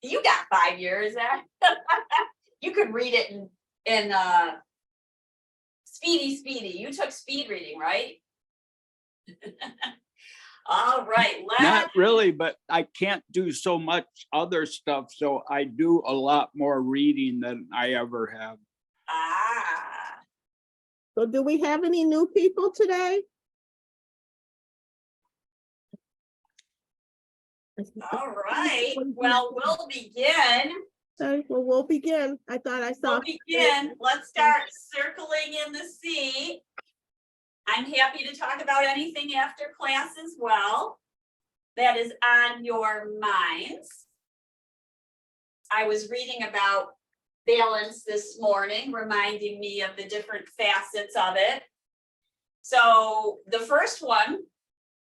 You got 5 years there. You could read it in speedy. You took speed reading, right? All right. Not really, but I can't do so much other stuff. So I do a lot more reading than I ever have. Ah. So do we have any new people today? All right. Well, we'll begin. Okay, well, we'll begin. I thought I saw. We'll begin. Let's start circling in the C. I'm happy to talk about anything after class as well that is on your minds. I was reading about balance this morning, reminding me of the different facets of it. So the first one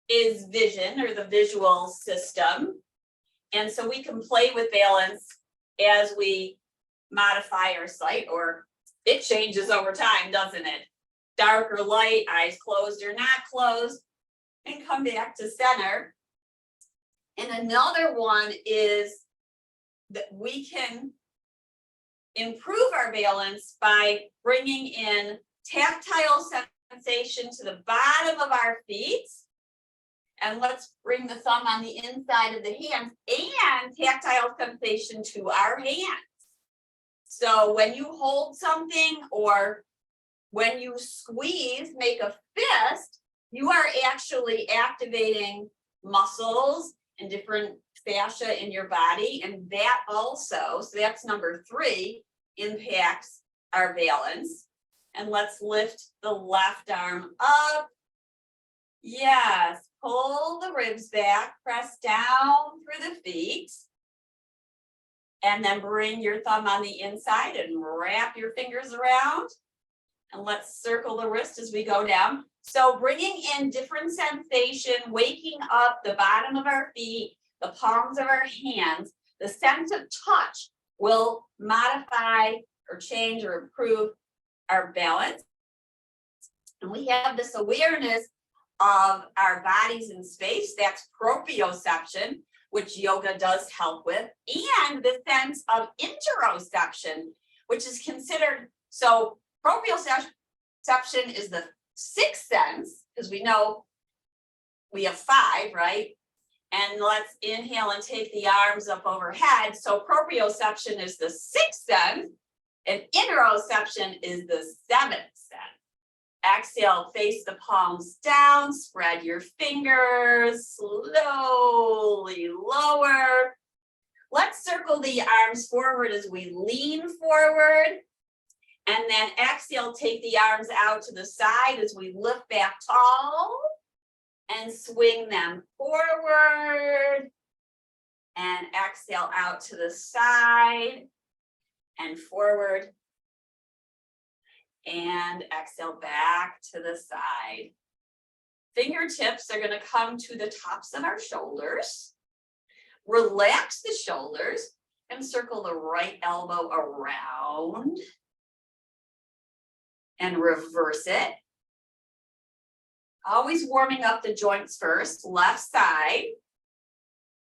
is vision, or the visual system. And so we can play with balance as we modify our sight, or it changes over time, doesn't it? Dark or light, eyes closed or not closed, and come back to center. And another one is that we can improve our balance by bringing in tactile sensation to the bottom of our feet. And let's bring the thumb on the inside of the hands and tactile sensation to our hands. So when you hold something or when you squeeze, make a fist, you are actually activating muscles and different fascia in your body. And that also, so that's number 3, impacts our balance. And let's lift the left arm up. Yes, pull the ribs back, press down through the feet. And then bring your thumb on the inside and wrap your fingers around. And let's circle the wrist as we go down. So bringing in different sensation, waking up the bottom of our feet, the palms of our hands, the sense of touch will modify or change or improve our balance. And we have this awareness of our bodies in space, that's proprioception, which yoga does help with, and the sense of interoception, which is considered, so proprioception is the 6th sense, because we know we have 5, right? And let's inhale and take the arms up overhead. So proprioception is the 6th sense, and interoception is the 7th sense. Exhale, face the palms down, spread your fingers, slowly lower. Let's circle the arms forward as we lean forward. And then exhale, take the arms out to the side as we lift back tall and swing them forward. And exhale out to the side and forward. And exhale back to the side. Fingertips are going to come to the tops of our shoulders. Relax the shoulders and circle the right elbow around. And reverse it. Always warming up the joints first, left side.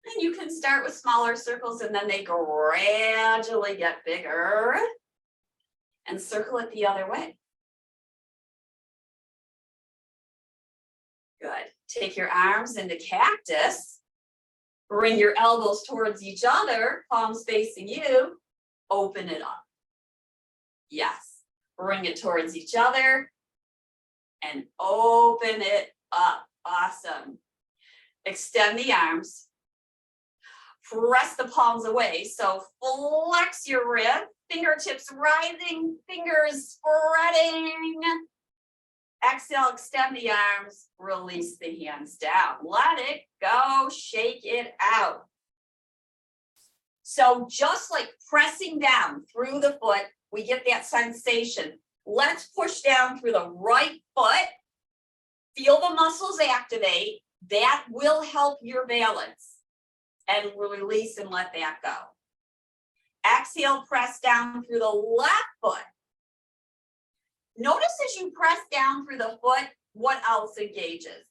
And you can start with smaller circles and then they gradually get bigger. And circle it the other way. Good. Take your arms into cactus. Bring your elbows towards each other, palms facing you. Open it up. Yes. Bring it towards each other and open it up. Awesome. Extend the arms. Press the palms away. So flex your rib. Fingertips rising, fingers spreading. Exhale, extend the arms, release the hands down. Let it go, shake it out. So just like pressing down through the foot, we get that sensation. Let's push down through the right foot. Feel the muscles activate. That will help your balance. And we'll release and let that go. Exhale, press down through the left foot. Notice as you press down through the foot, what else engages?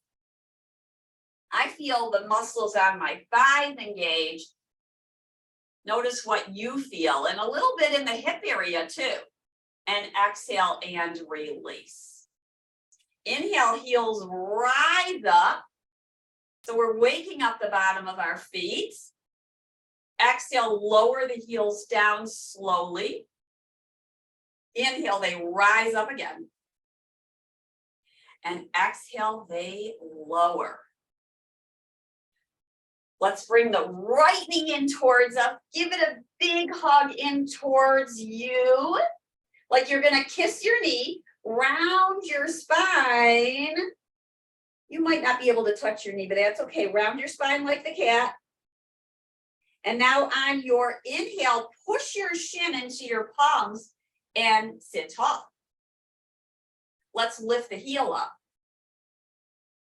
I feel the muscles on my thighs engaged. Notice what you feel, and a little bit in the hip area too. And exhale and release. Inhale, heels rise up. So we're waking up the bottom of our feet. Exhale, lower the heels down slowly. Inhale, they rise up again. And exhale, they lower. Let's bring the right knee in towards us. Give it a big hug in towards you. Like you're gonna kiss your knee, round your spine. You might not be able to touch your knee, but that's okay. Round your spine like the cat. And now on your inhale, push your shin into your palms and sit tall. Let's lift the heel up.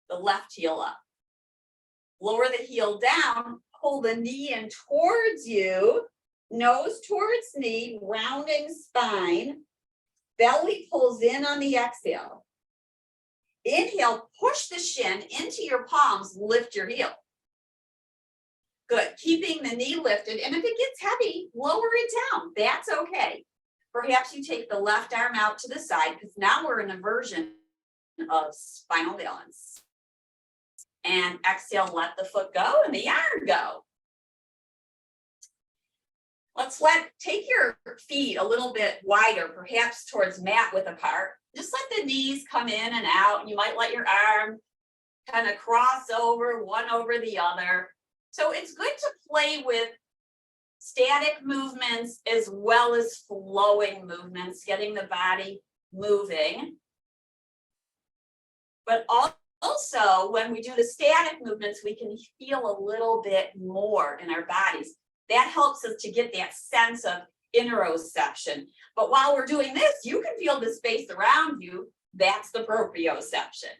The left heel up. Lower the heel down, pull the knee in towards you, nose towards knee, rounding spine. Belly pulls in on the exhale. Inhale, push the shin into your palms, lift your heel. Good, keeping the knee lifted, and if it gets heavy, lower it down, that's okay. Perhaps you take the left arm out to the side, because now we're in a version of spinal balance. And exhale, let the foot go and the arm go. Take your feet a little bit wider, perhaps towards mat width apart. Just let the knees come in and out. You might let your arm kind of cross over, one over the other. So it's good to play with static movements as well as flowing movements, getting the body moving. But also, when we do the static movements, we can feel a little bit more in our bodies. That helps us to get that sense of interoception. But while we're doing this, you can feel the space around you. That's the proprioception.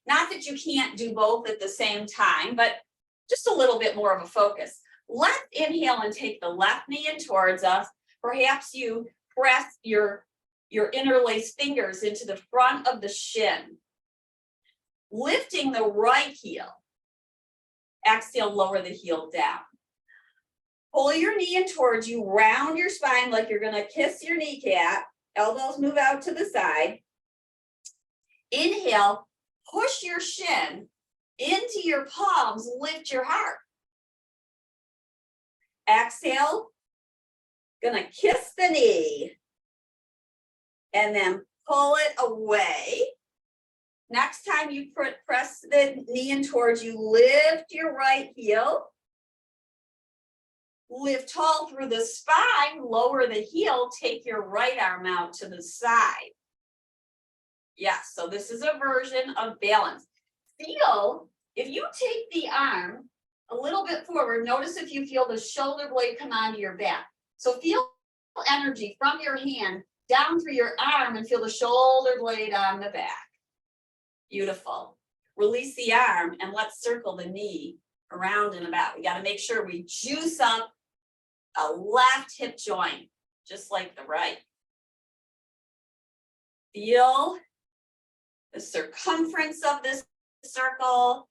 Not that you can't do both at the same time, but just a little bit more of a focus. Let's inhale and take the left knee in towards us. Perhaps you press your interlaced fingers into the front of the shin. Lifting the right heel. Exhale, lower the heel down. Pull your knee in towards you, round your spine like you're gonna kiss your kneecap. Elbows move out to the side. Inhale, push your shin into your palms, lift your heart. Exhale, gonna kiss the knee. And then pull it away. Next time you press the knee in towards you, lift your right heel. Lift tall through the spine, lower the heel, take your right arm out to the side. Yes, so this is a version of balance. Feel, if you take the arm a little bit forward, notice if you feel the shoulder blade come onto your back. So feel energy from your hand down through your arm and feel the shoulder blade on the back. Beautiful. Release the arm and let's circle the knee around and about. We got to make sure we juice up a left hip joint, just like the right. Feel the circumference of this circle.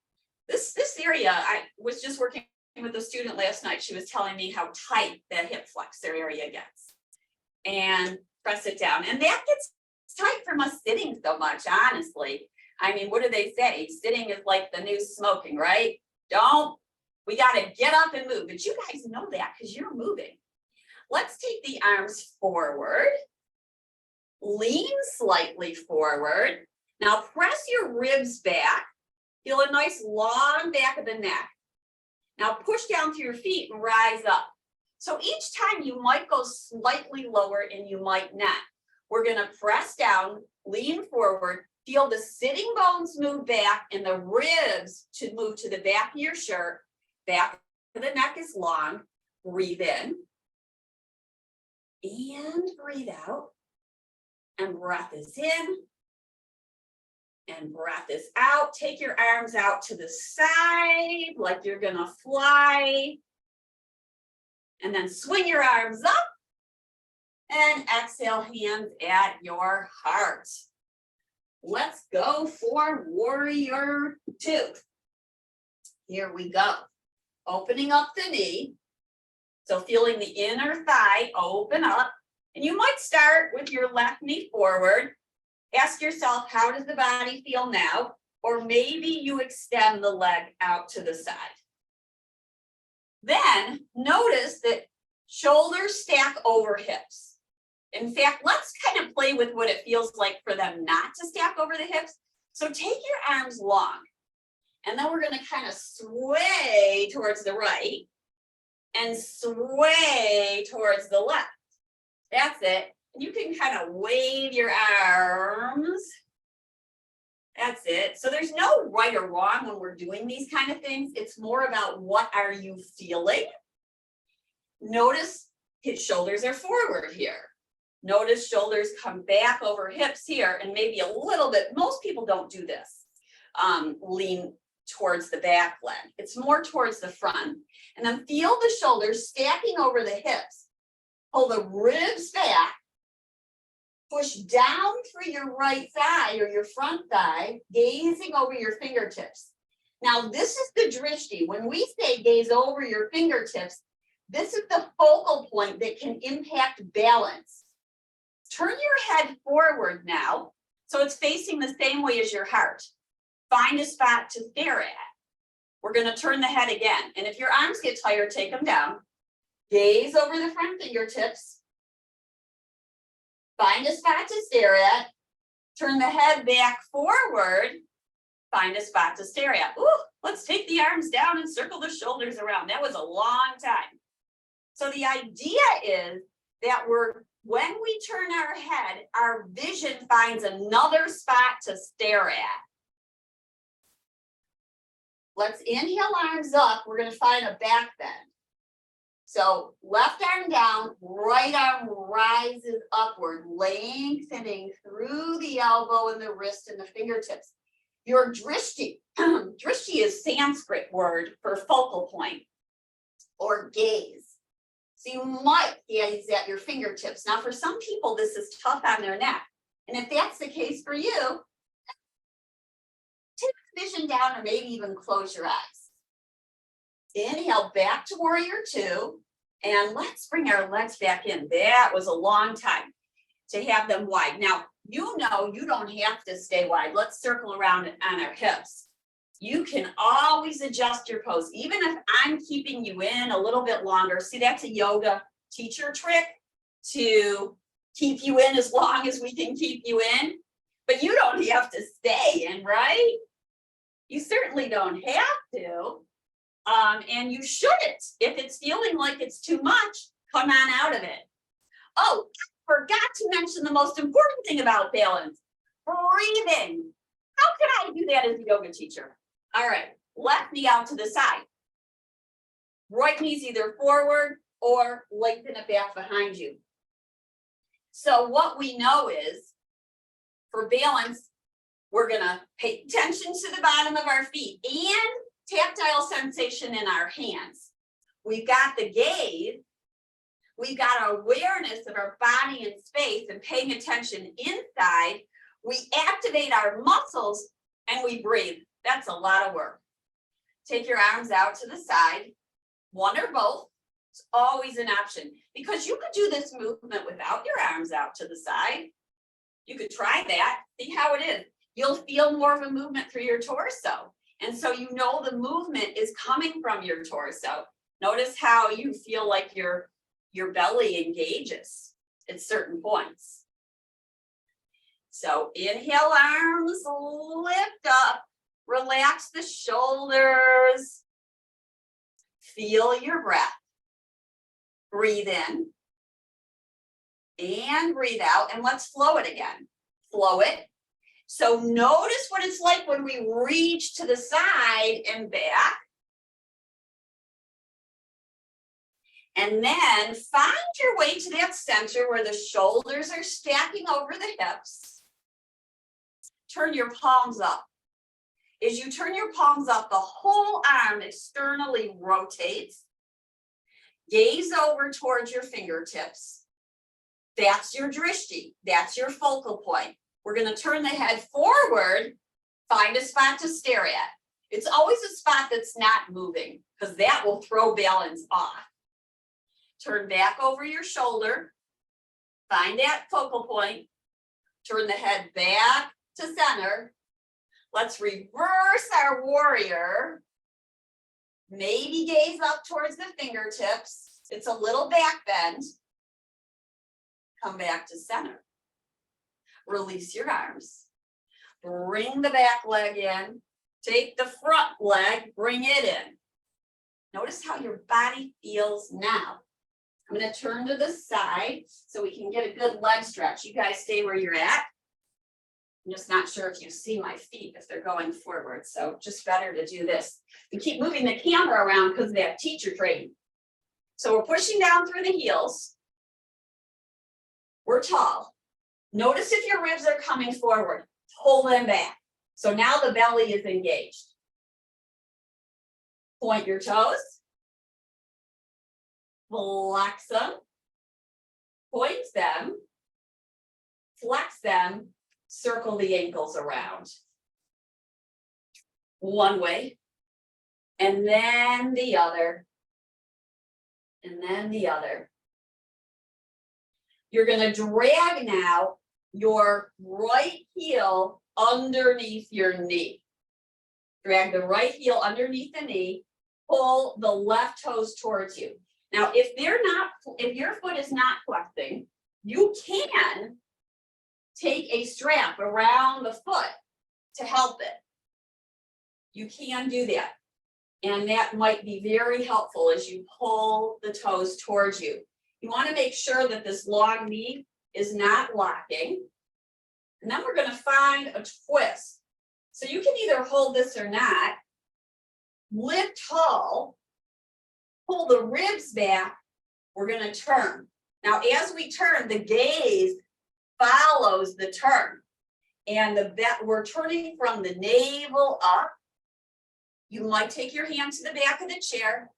This area, I was just working with a student last night. She was telling me how tight that hip flexor area gets. And press it down. And that gets tight from us sitting so much, honestly. I mean, what do they say? Sitting is like the new smoking, right? We got to get up and move. But you guys know that because you're moving. Let's take the arms forward. Lean slightly forward. Now press your ribs back. Feel a nice long back of the neck. Now push down through your feet and rise up. So each time you might go slightly lower and you might not. We're going to press down, lean forward, feel the sitting bones move back and the ribs to move to the back of your shirt. Back of the neck is long. Breathe in. And breathe out. And breath is in. And breath is out. Take your arms out to the side like you're going to fly. And then swing your arms up. And exhale, hands at your heart. Let's go for warrior 2. Here we go. Opening up the knee. So feeling the inner thigh open up, and you might start with your left knee forward. Ask yourself, how does the body feel now? Or maybe you extend the leg out to the side. Then notice that shoulders stack over hips. In fact, let's kind of play with what it feels like for them not to stack over the hips. So take your arms long, and then we're going to kind of sway towards the right and sway towards the left. That's it. You can kind of wave your arms. That's it. So there's no right or wrong when we're doing these kind of things. It's more about what are you feeling. Notice his shoulders are forward here. Notice shoulders come back over hips here, and maybe a little bit. Most people don't do this. Lean towards the back leg. It's more towards the front. And then feel the shoulders stacking over the hips. Pull the ribs back. Push down through your right thigh or your front thigh, gazing over your fingertips. Now, this is the drishti. When we say gaze over your fingertips, this is the focal point that can impact balance. Turn your head forward now, so it's facing the same way as your heart. Find a spot to stare at. We're going to turn the head again. And if your arms get tired, take them down. Gaze over the front fingertips. Find a spot to stare at. Turn the head back forward. Find a spot to stare at. Ooh, let's take the arms down and circle the shoulders around. That was a long time. So the idea is that when we turn our head, our vision finds another spot to stare at. Let's inhale, arms up. We're going to find a back bend. So left arm down, right arm rises upward, lengthening through the elbow and the wrist and the fingertips. Your drishti, drishti is Sanskrit word for focal point or gaze. So you might gaze at your fingertips. Now for some people, this is tough on their neck. And if that's the case for you, take the vision down or maybe even close your eyes. Inhale back to warrior two, and let's bring our legs back in. That was a long time to have them wide. Now, you know you don't have to stay wide. Let's circle around on our hips. You can always adjust your pose, even if I'm keeping you in a little bit longer. See, that's a yoga teacher trick to keep you in as long as we can keep you in. But you don't have to stay in, right? You certainly don't have to. And you shouldn't. If it's feeling like it's too much, come on out of it. Oh, forgot to mention the most important thing about balance, breathing. How can I do that as a yoga teacher? All right, left knee out to the side. Right knee's either forward or lengthen it back behind you. So what we know is, for balance, we're gonna pay attention to the bottom of our feet and tactile sensation in our hands. We've got the gaze. We've got our awareness of our body and space and paying attention inside. We activate our muscles and we breathe. That's a lot of work. Take your arms out to the side, one or both. It's always an option because you could do this movement without your arms out to the side. You could try that, see how it is. You'll feel more of a movement through your torso. And so you know the movement is coming from your torso. Notice how you feel like your belly engages at certain points. So inhale, arms lift up, relax the shoulders, feel your breath. Breathe in and breathe out, and let's flow it again. Flow it. So notice what it's like when we reach to the side and back. And then find your way to that center where the shoulders are stacking over the hips. Turn your palms up. As you turn your palms up, the whole arm externally rotates. Gaze over towards your fingertips. That's your drishti. That's your focal point. We're going to turn the head forward, find a spot to stare at. It's always a spot that's not moving because that will throw balance off. turn back over your shoulder, find that focal point, turn the head back to center. Let's reverse our warrior. Maybe gaze up towards the fingertips. It's a little back bend. Come back to center. Release your arms. Bring the back leg in. Take the front leg, bring it in. Notice how your body feels now. I'm going to turn to the side so we can get a good leg stretch. You guys stay where you're at. I'm just not sure if you see my feet if they're going forward. So just better to do this. We keep moving the camera around because of that teacher training. So we're pushing down through the heels. We're tall. Notice if your ribs are coming forward. Pull them back. So now the belly is engaged. Point your toes. Flex them. Point them. Flex them. Circle the ankles around. One way. And then the other. And then the other. You're going to drag now your right heel underneath your knee. Drag the right heel underneath the knee. Pull the left toes towards you. Now, if your foot is not flexing, you can take a strap around the foot to help it. You can do that. And that might be very helpful as you pull the toes towards you. You want to make sure that this long knee is not locking. And then we're going to find a twist. So you can either hold this or not. Lift tall. Pull the ribs back. We're going to turn. Now, as we turn, the gaze follows the turn. And we're turning from the navel up. You might take your hand to the back of the chair.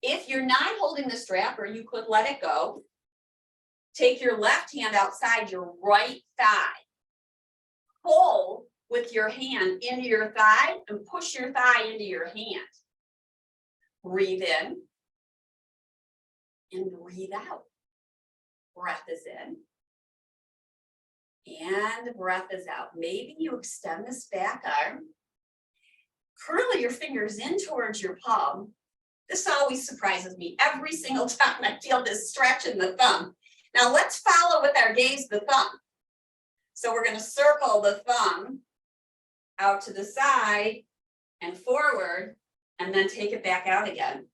If you're not holding the strap, or you could let it go, take your left hand outside your right thigh. Pull with your hand into your thigh and push your thigh into your hand. Breathe in and breathe out. Breath is in and breath is out. Maybe you extend this back arm. Curl your fingers in towards your palm. This always surprises me every single time I feel this stretch in the thumb. Now let's follow with our gaze the thumb. So we're going to circle the thumb out to the side and forward, and then take it back out again.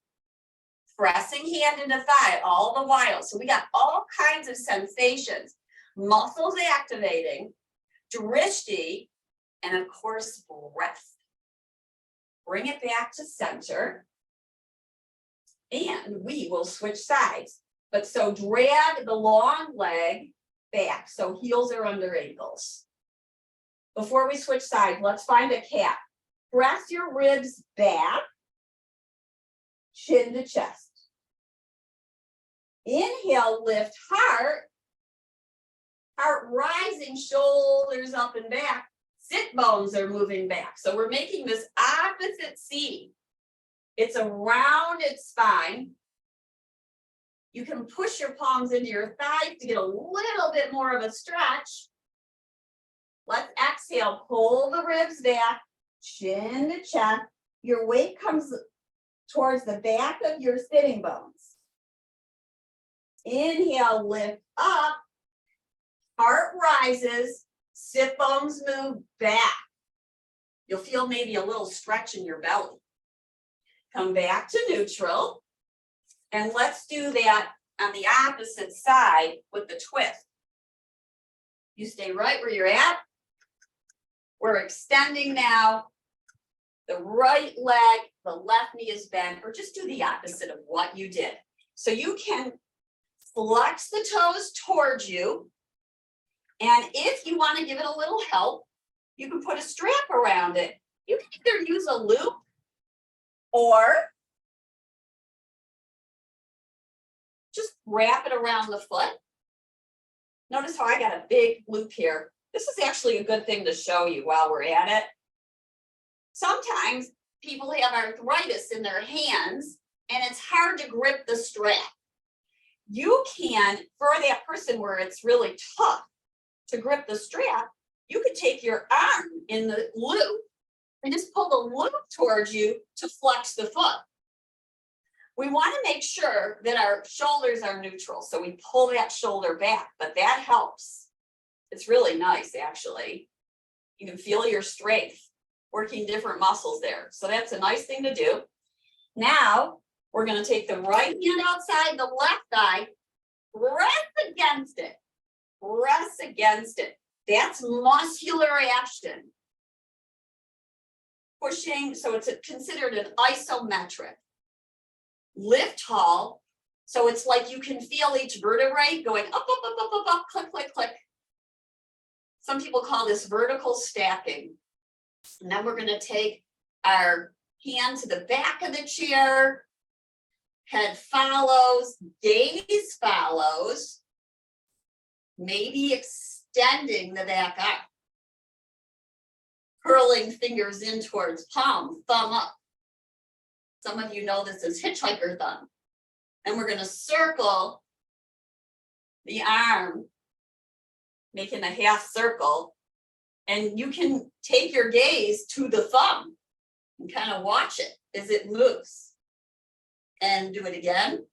Pressing hand into thigh all the while. So we got all kinds of sensations. Muscles activating, drishti, and of course breath. Bring it back to center. And we will switch sides. But so drag the long leg back. So heels are under ankles. Before we switch sides, let's find a cat. Press your ribs back. Chin to chest. Inhale, lift heart. Heart rising, shoulders up and back. Sit bones are moving back. So we're making this opposite C. It's a rounded spine. You can push your palms into your thighs to get a little bit more of a stretch. Let's exhale, pull the ribs back, chin to chest. Your weight comes towards the back of your sitting bones. Inhale, lift up. Heart rises, sit bones move back. You'll feel maybe a little stretch in your belly. Come back to neutral. And let's do that on the opposite side with the twist. You stay right where you're at. We're extending now. The right leg, the left knee is bent, or just do the opposite of what you did. So you can flex the toes towards you. And if you want to give it a little help, you can put a strap around it. You can either use a loop or just wrap it around the foot. Notice how I got a big loop here. This is actually a good thing to show you while we're at it. Sometimes people have arthritis in their hands and it's hard to grip the strap. you can, for that person where it's really tough to grip the strap, you could take your arm in the loop and just pull the loop towards you to flex the foot. We want to make sure that our shoulders are neutral, so we pull that shoulder back, but that helps. It's really nice, actually. You can feel your strength working different muscles there. So that's a nice thing to do. Now, we're going to take the right hand outside the left thigh, press against it, press against it. That's muscular action. Pushing, so it's considered an isometric. Lift tall, so it's like you can feel each vertebrae going up, up, up, up, up, up, click, click, click. Some people call this vertical stacking. And then we're going to take our hand to the back of the chair, head follows, gaze follows, maybe extending the back arm. Curling fingers in towards palm, thumb up. Some of you know this as hitchhiker thumb. And we're going to circle the arm, making a half circle. And you can take your gaze to the thumb and kind of watch it as it moves. And do it again.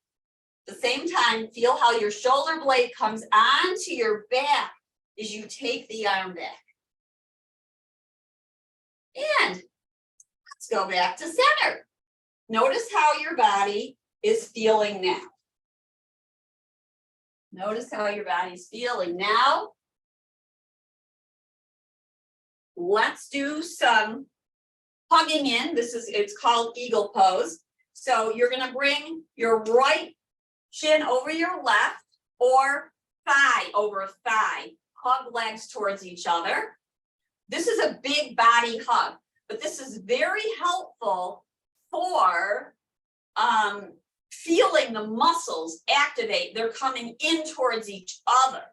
At the same time, feel how your shoulder blade comes onto your back as you take the arm back. And let's go back to center. Notice how your body is feeling now. Notice how your body's feeling now. Let's do some hugging in. It's called eagle pose. So you're going to bring your right shin over your left or thigh over thigh. Hug legs towards each other. This is a big body hug, but this is very helpful for feeling the muscles activate. They're coming in towards each other.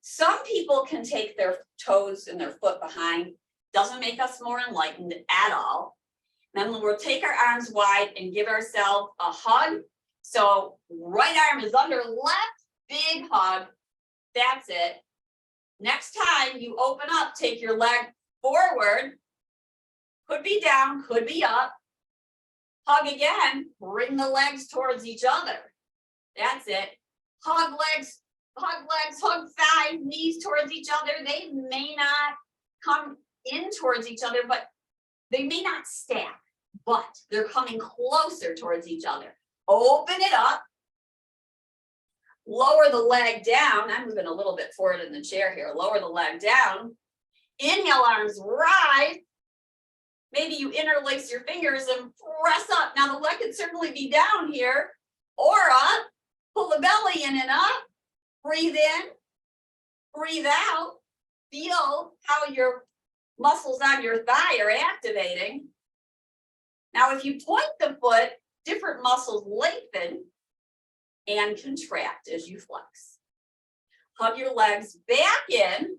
Some people can take their toes and their foot behind. Doesn't make us more enlightened at all. Then we'll take our arms wide and give ourselves a hug. So right arm is under left, big hug. That's it. Next time you open up, take your leg forward. Could be down, could be up. Hug again, bring the legs towards each other. That's it. Hug legs, hug thighs, knees towards each other. They may not come in towards each other, but they may not stack, but they're coming closer towards each other. Open it up. Lower the leg down. I'm moving a little bit forward in the chair here. Lower the leg down. Inhale, arms rise. Maybe you interlace your fingers and press up. Now the leg can certainly be down here or up. Pull the belly in and up. Breathe in. Breathe out. Feel how your muscles on your thigh are activating. Now, if you point the foot, different muscles lengthen and contract as you flex. Hug your legs back in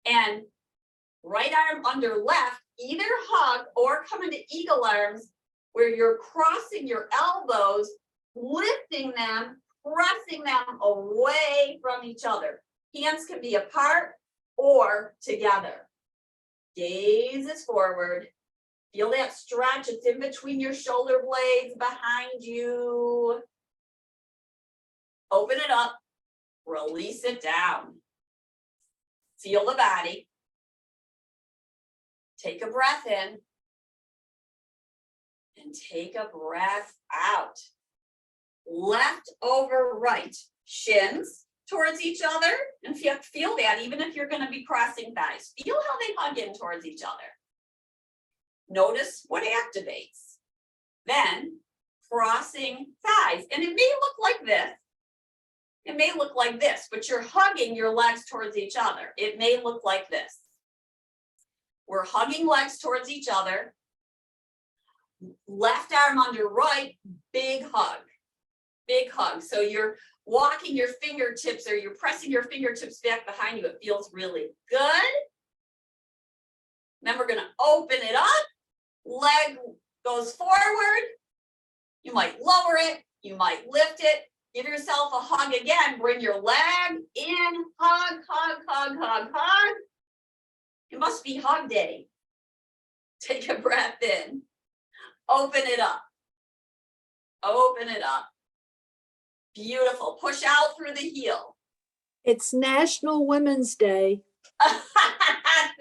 and right arm under left, either hug or come into eagle arms where you're crossing your elbows, lifting them, pressing them away from each other. Hands can be apart or together. Gaze is forward. Feel that stretch. It's in between your shoulder blades, behind you. Open it up. Release it down. Feel the body. Take a breath in. And take a breath out. Left over right. Shins towards each other. And feel that even if you're going to be crossing thighs. Feel how they hug in towards each other. Notice what activates. Then crossing thighs. And it may look like this. It may look like this, but you're hugging your legs towards each other. It may look like this. We're hugging legs towards each other. Left arm under right, big hug. Big hug. So you're walking your fingertips or you're pressing your fingertips back behind you. It feels really good. Then we're going to open it up. Leg goes forward. You might lower it. You might lift it, give yourself a hug again, bring your leg in, hug, hug, hug, hug, hug. It must be hug day. Take a breath in, open it up, open it up. Beautiful, push out through the heel. It's National Women's Day.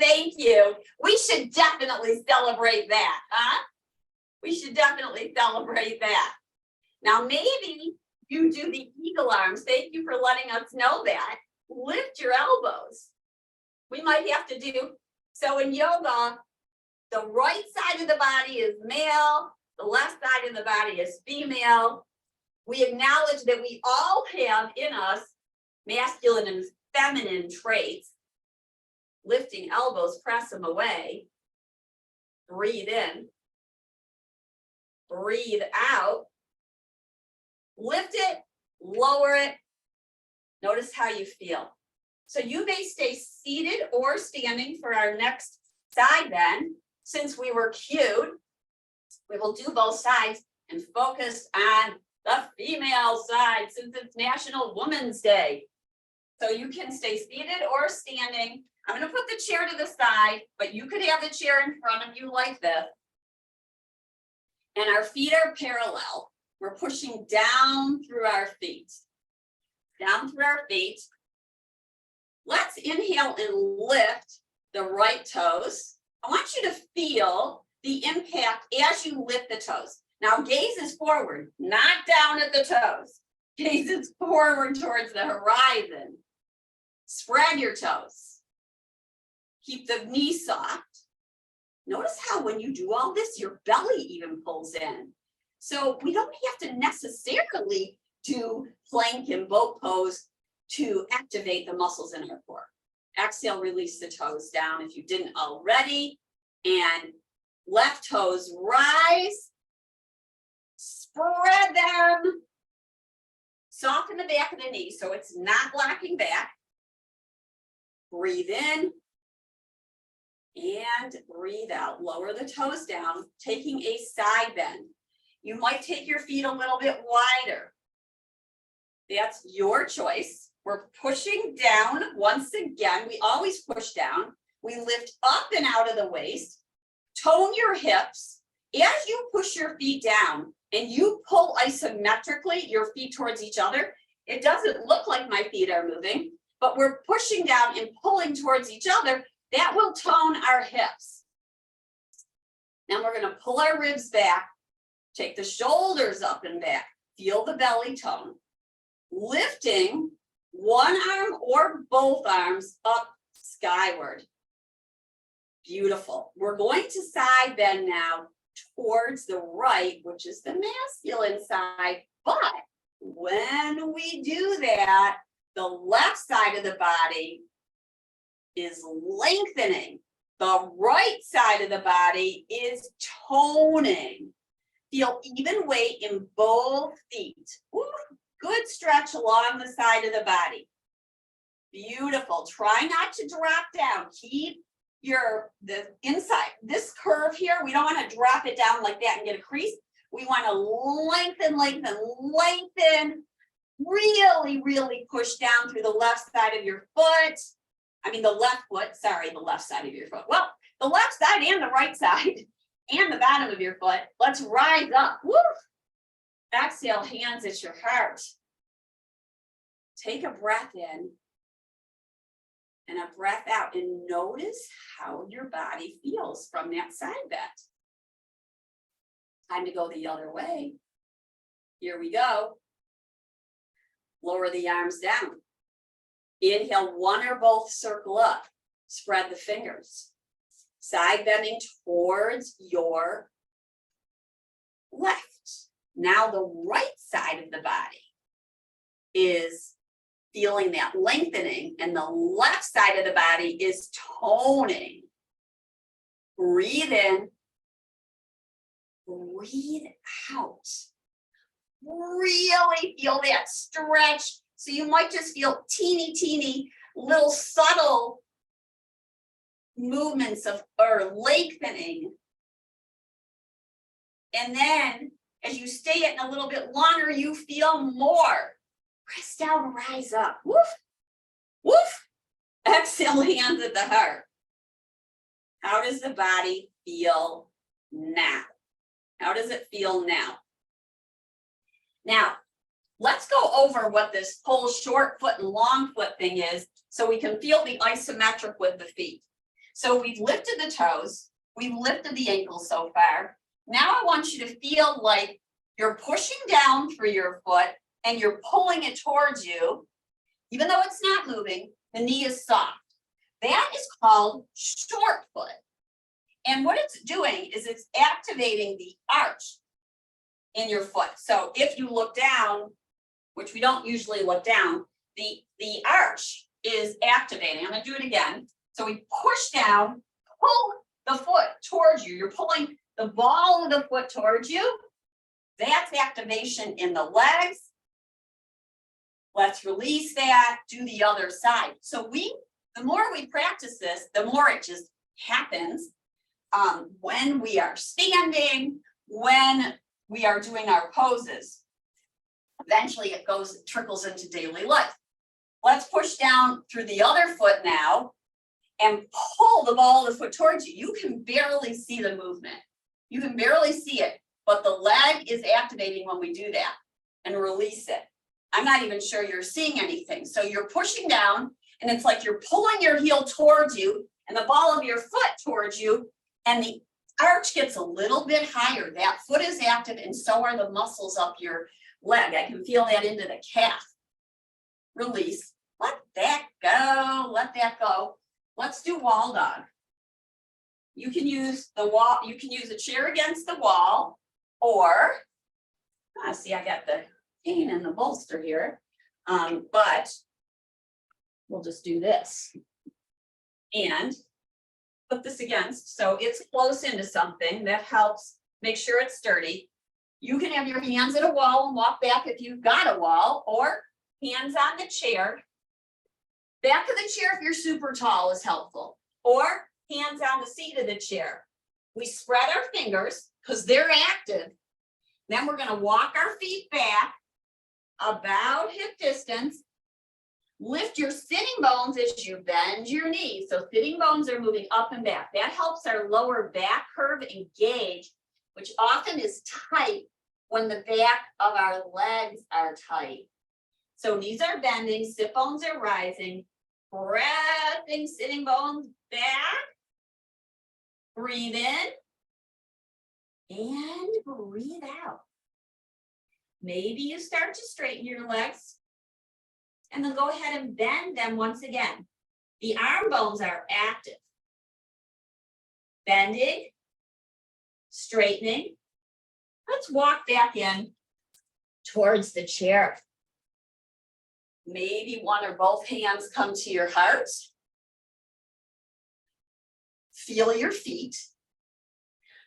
Thank you. We should definitely celebrate that, huh? We should definitely celebrate that. Now, maybe you do the eagle arms. Thank you for letting us know that. Lift your elbows. We might have to do, so in yoga, the right side of the body is male, the left side of the body is female. We acknowledge that we all have in us masculine and feminine traits. Lifting elbows, press them away. Breathe in. Breathe out. Lift it, lower it. Notice how you feel. So you may stay seated or standing for our next side bend. Since we were cued, we will do both sides and focus on the female side since it's National Women's Day. So you can stay seated or standing. I'm going to put the chair to the side, but you could have the chair in front of you like this. And our feet are parallel. We're pushing down through our feet. Down through our feet. Let's inhale and lift the right toes. I want you to feel the impact as you lift the toes. Now gaze is forward, not down at the toes. Gaze is forward towards the horizon. Spread your toes. Keep the knee soft. Notice how when you do all this, your belly even pulls in. So we don't have to necessarily do plank and boat pose to activate the muscles in our core. Exhale, release the toes down if you didn't already. And left toes rise. Spread them. Soften the back of the knee so it's not blocking back. Breathe in. And breathe out. Lower the toes down, taking a side bend. You might take your feet a little bit wider. That's your choice. We're pushing down once again. We always push down. We lift up and out of the waist. Tone your hips. As you push your feet down and you pull isometrically your feet towards each other, it doesn't look like my feet are moving, but we're pushing down and pulling towards each other. That will tone our hips. Now we're going to pull our ribs back, take the shoulders up and back, feel the belly tone. Lifting one arm or both arms up skyward. Beautiful. We're going to side bend now towards the right, which is the masculine side. But when we do that, the left side of the body is lengthening. The right side of the body is toning. Feel even weight in both feet. Ooh, good stretch along the side of the body. Beautiful. Try not to drop down. Keep the inside, this curve here, we don't want to drop it down like that and get a crease. We want to lengthen, lengthen, lengthen. Really, really push down through the left side of your foot. I mean, the left foot, sorry, the left side of your foot. Well, the left side and the right side and the bottom of your foot. Let's rise up. Woo! Exhale, hands at your heart. Take a breath in and a breath out and notice how your body feels from that side bend. Time to go the other way. Here we go. Lower the arms down. Inhale, one or both circle up. Spread the fingers. Side bending towards your left. Now the right side of the body is feeling that lengthening, and the left side of the body is toning. Breathe in. Breathe out. Really feel that stretch. So you might just feel teeny little subtle movements of or lengthening. And then As you stay it a little bit longer, you feel more. Press down, rise up. Woof, woof. Exhale, hands at the heart. How does the body feel now? How does it feel now? Now, let's go over what this whole short foot and long foot thing is so we can feel the isometric with the feet. So we've lifted the toes, we've lifted the ankles so far. Now I want you to feel like you're pushing down through your foot and you're pulling it towards you. Even though it's not moving, the knee is soft. That is called short foot. And what it's doing is it's activating the arch in your foot. So if you look down, which we don't usually look down, the arch is activating. I'm gonna do it again. So we push down, pull the foot towards you. You're pulling the ball of the foot towards you. That's activation in the legs. Let's release that, do the other side. So the more we practice this, the more it just happens. When we are standing, when we are doing our poses. Eventually it trickles into daily life. Let's push down through the other foot now and pull the ball of the foot towards you. You can barely see the movement. You can barely see it, but the leg is activating when we do that, and release it. I'm not even sure you're seeing anything. So you're pushing down and it's like you're pulling your heel towards you and the ball of your foot towards you, and the arch gets a little bit higher. That foot is active and so are the muscles up your leg. I can feel that into the calf. Release. Let that go. Let that go. Let's do wall dog. You can use the wall. You can use a chair against the wall, or see, I got the cane in the bolster here, but we'll just do this and put this against, so it's close into something that helps make sure it's sturdy. You can have your hands at a wall and walk back if you've got a wall, or hands on the chair. Back of the chair if you're super tall is helpful, or hands on the seat of the chair. We spread our fingers because they're active. Then we're going to walk our feet back about hip distance. Lift your sitting bones as you bend your knees. So sitting bones are moving up and back. That helps our lower back curve engage, which often is tight when the back of our legs are tight. So knees are bending, sit bones are rising, pressing sitting bones back. Breathe in and breathe out. Maybe you start to straighten your legs and then go ahead and bend them once again. The arm bones are active. Bending, straightening. Let's walk back in towards the chair. Maybe one or both hands come to your heart. Feel your feet.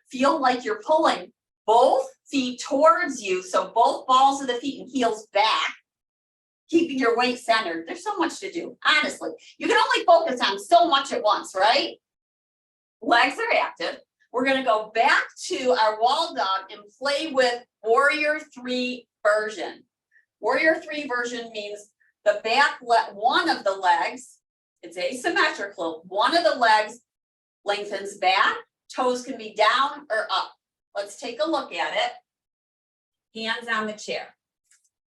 Feel like you're pulling both feet towards you, so both balls of the feet and heels back, keeping your weight centered. There's so much to do, honestly. You can only focus on so much at once, right? Legs are active. We're going to go back to our wall dog and play with Warrior 3 version. Warrior 3 version means the back one of the legs, it's asymmetrical. One of the legs lengthens back, toes can be down or up. Let's take a look at it. Hands on the chair.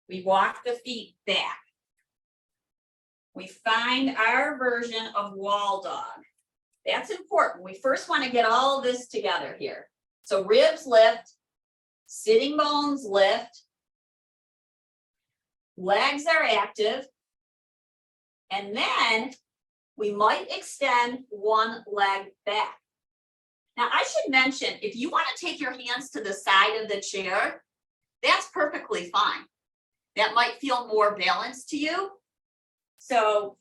We walk the feet back. We find our version of wall dog. That's important. We first want to get all of this together here. So ribs lift, sitting bones lift, legs are active, and then we might extend one leg back. Now, I should mention, if you want to take your hands to the side of the chair, that's perfectly fine. That might feel more balanced to you. So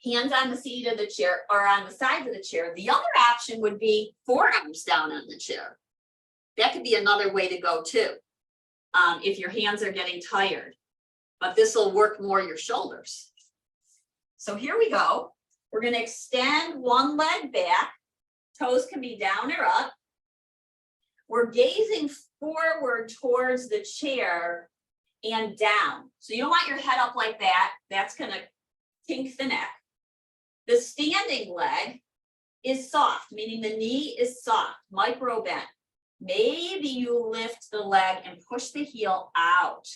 hands on the seat of the chair or on the side of the chair. The other option would be forearms down on the chair. That could be another way to go too, if your hands are getting tired. But this will work more your shoulders. So here we go. We're going to extend one leg back. Toes can be down or up. we're gazing forward towards the chair and down. So you don't want your head up like that. That's gonna kink the neck. The standing leg is soft, meaning the knee is soft, micro bend. Maybe you lift the leg and push the heel out.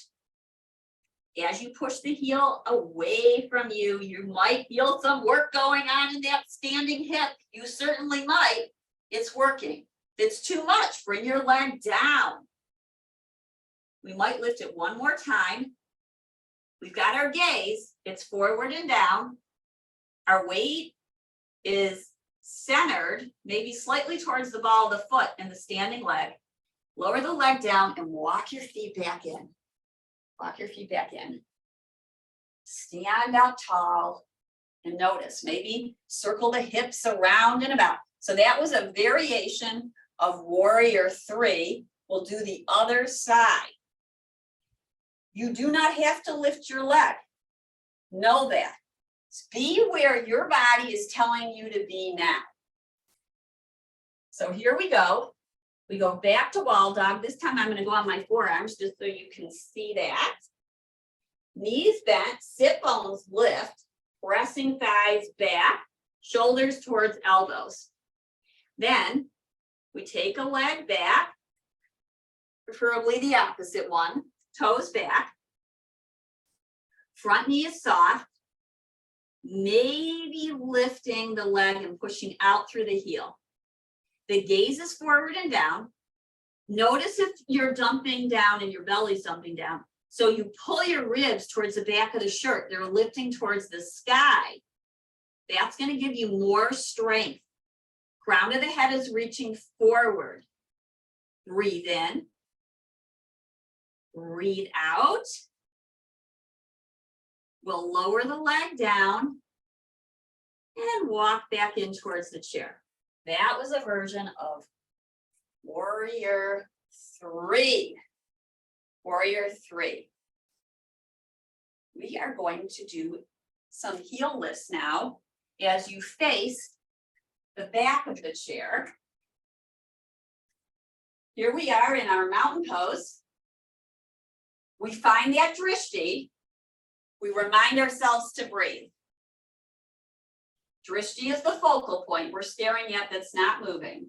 As you push the heel away from you, you might feel some work going on in that standing hip. You certainly might. It's working. If it's too much, bring your leg down. We might lift it one more time. We've got our gaze. It's forward and down. Our weight is centered, maybe slightly towards the ball of the foot and the standing leg. Lower the leg down and walk your feet back in. Walk your feet back in. Stand up tall and notice, maybe circle the hips around and about. So that was a variation of warrior 3. We'll do the other side. You do not have to lift your leg. Know that. Be where your body is telling you to be now. So here we go. We go back to wall dog. This time I'm going to go on my forearms just so you can see that. Knees bent, sit bones lift, pressing thighs back, shoulders towards elbows. Then we take a leg back, preferably the opposite one, toes back. Front knee is soft, maybe lifting the leg and pushing out through the heel. The gaze is forward and down. Notice if you're dumping down and your belly's dumping down. So you pull your ribs towards the back of the shirt. They're lifting towards the sky. That's going to give you more strength. Crown of the head is reaching forward. Breathe in. Breathe out. We'll lower the leg down and walk back in towards the chair. That was a version of warrior 3. Warrior 3. We are going to do some heel lifts now as you face the back of the chair. Here we are in our mountain pose. We find that drishti. We remind ourselves to breathe. Drishti is the focal point we're staring at that's not moving.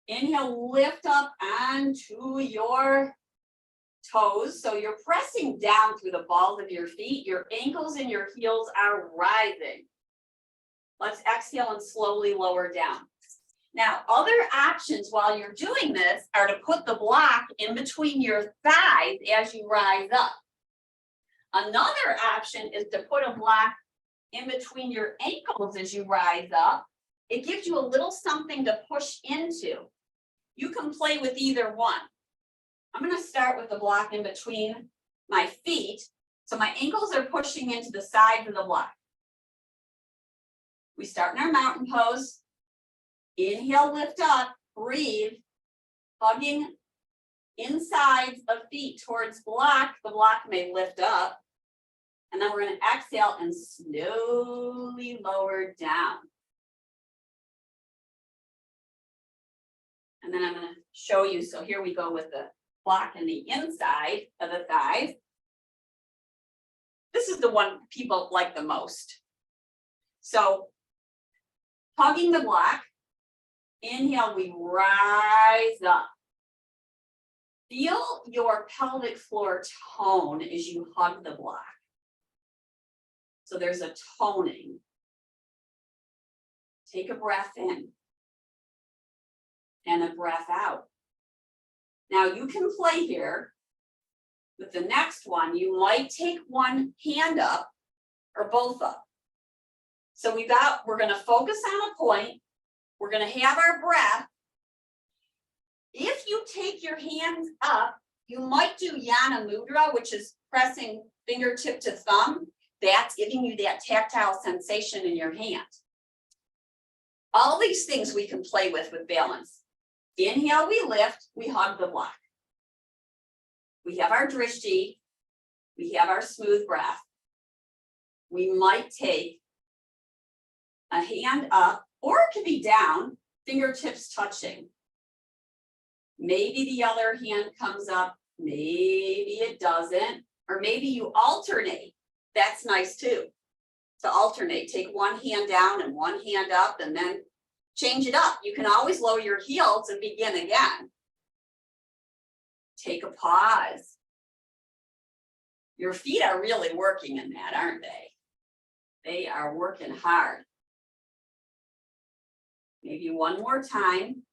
Inhale, lift up onto your toes. So you're pressing down through the balls of your feet. Your ankles and your heels are rising. Let's exhale and slowly lower down. Now, other options while you're doing this are to put the block in between your thighs as you rise up. Another option is to put a block in between your ankles as you rise up. It gives you a little something to push into. You can play with either one. I'm going to start with the block in between my feet. So my ankles are pushing into the sides of the block. We start in our mountain pose. Inhale, lift up, breathe, hugging insides of feet towards block. The block may lift up. And then we're going to exhale and slowly lower down. And then I'm going to show you. So here we go with the block in the inside of the thighs. This is the one people like the most. So hugging the block. Inhale, we rise up. Feel your pelvic floor tone as you hug the block. So there's a toning. Take a breath in and a breath out. Now you can play here with the next one. You might take one hand up or both up. So we're going to focus on a point. We're going to have our breath. If you take your hands up, you might do Yana Mudra, which is pressing fingertip to thumb. That's giving you that tactile sensation in your hand. All these things we can play with balance. Inhale, we lift, we hug the block. We have our drishti, we have our smooth breath. We might take a hand up, or it could be down, fingertips touching. Maybe the other hand comes up, maybe it doesn't, or maybe you alternate. That's nice too, to alternate. Take one hand down and one hand up and then change it up. You can always lower your heels and begin again. Take a pause. Your feet are really working in that, aren't they? They are working hard. Maybe one more time.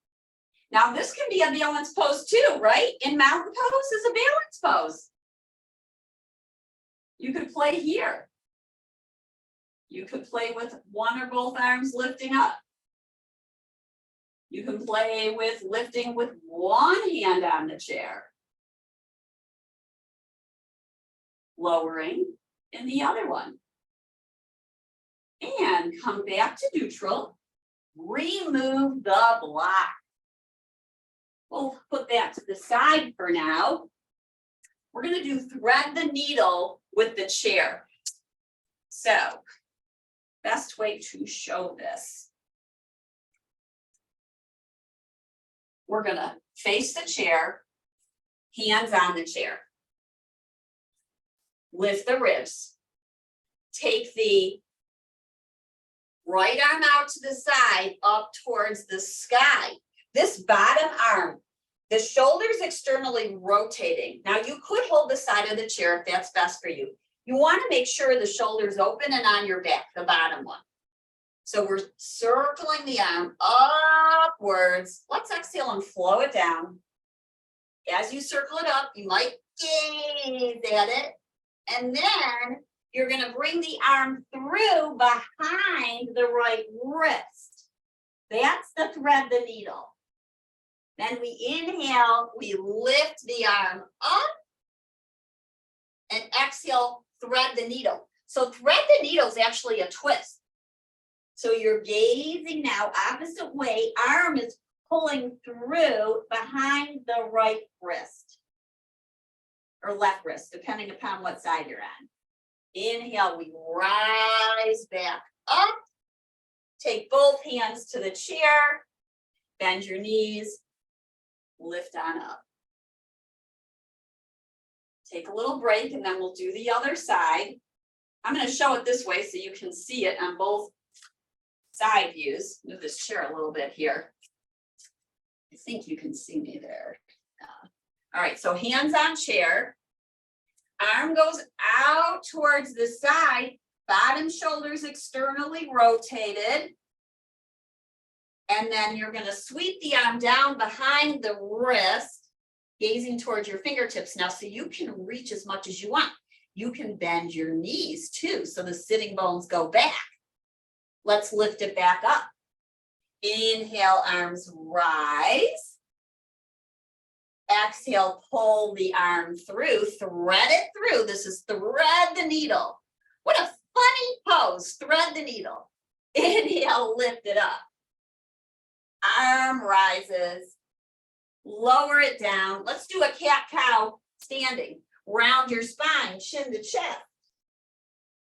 Now this can be a balance pose too, right? In mountain pose is a balance pose. You could play here. You could play with one or both arms lifting up. You can play with lifting with one hand on the chair. Lowering in the other one. And come back to neutral. Remove the block. We'll put that to the side for now. We're going to do thread the needle with the chair. So, best way to show this. We're going to face the chair, hands on the chair. Lift the ribs. Take the right arm out to the side, up towards the sky. This bottom arm, the shoulders externally rotating. Now you could hold the side of the chair if that's best for you. You want to make sure the shoulders open and on your back, the bottom one. So we're circling the arm upwards. Let's exhale and flow it down. As you circle it up, you might gaze at it. And then you're going to bring the arm through behind the right wrist. That's the thread the needle. Then we inhale, we lift the arm up, and exhale, thread the needle. So thread the needle is actually a twist. So you're gazing now, opposite way, arm is pulling through behind the right wrist. Or left wrist, depending upon what side you're on. Inhale, we rise back up. Take both hands to the chair. Bend your knees. Lift on up. Take a little break and then we'll do the other side. I'm going to show it this way so you can see it on both side views. Move this chair a little bit here. I think you can see me there. All right, so hands on chair. Arm goes out towards the side. Bottom shoulders externally rotated. And then you're going to sweep the arm down behind the wrist, gazing towards your fingertips now so you can reach as much as you want. You can bend your knees too, so the sitting bones go back. Let's lift it back up. Inhale, arms rise. Exhale, pull the arm through, thread it through. This is thread the needle. What a funny pose, thread the needle. Inhale, lift it up. Arm rises, lower it down. Let's do a cat-cow standing. Round your spine, chin to chest.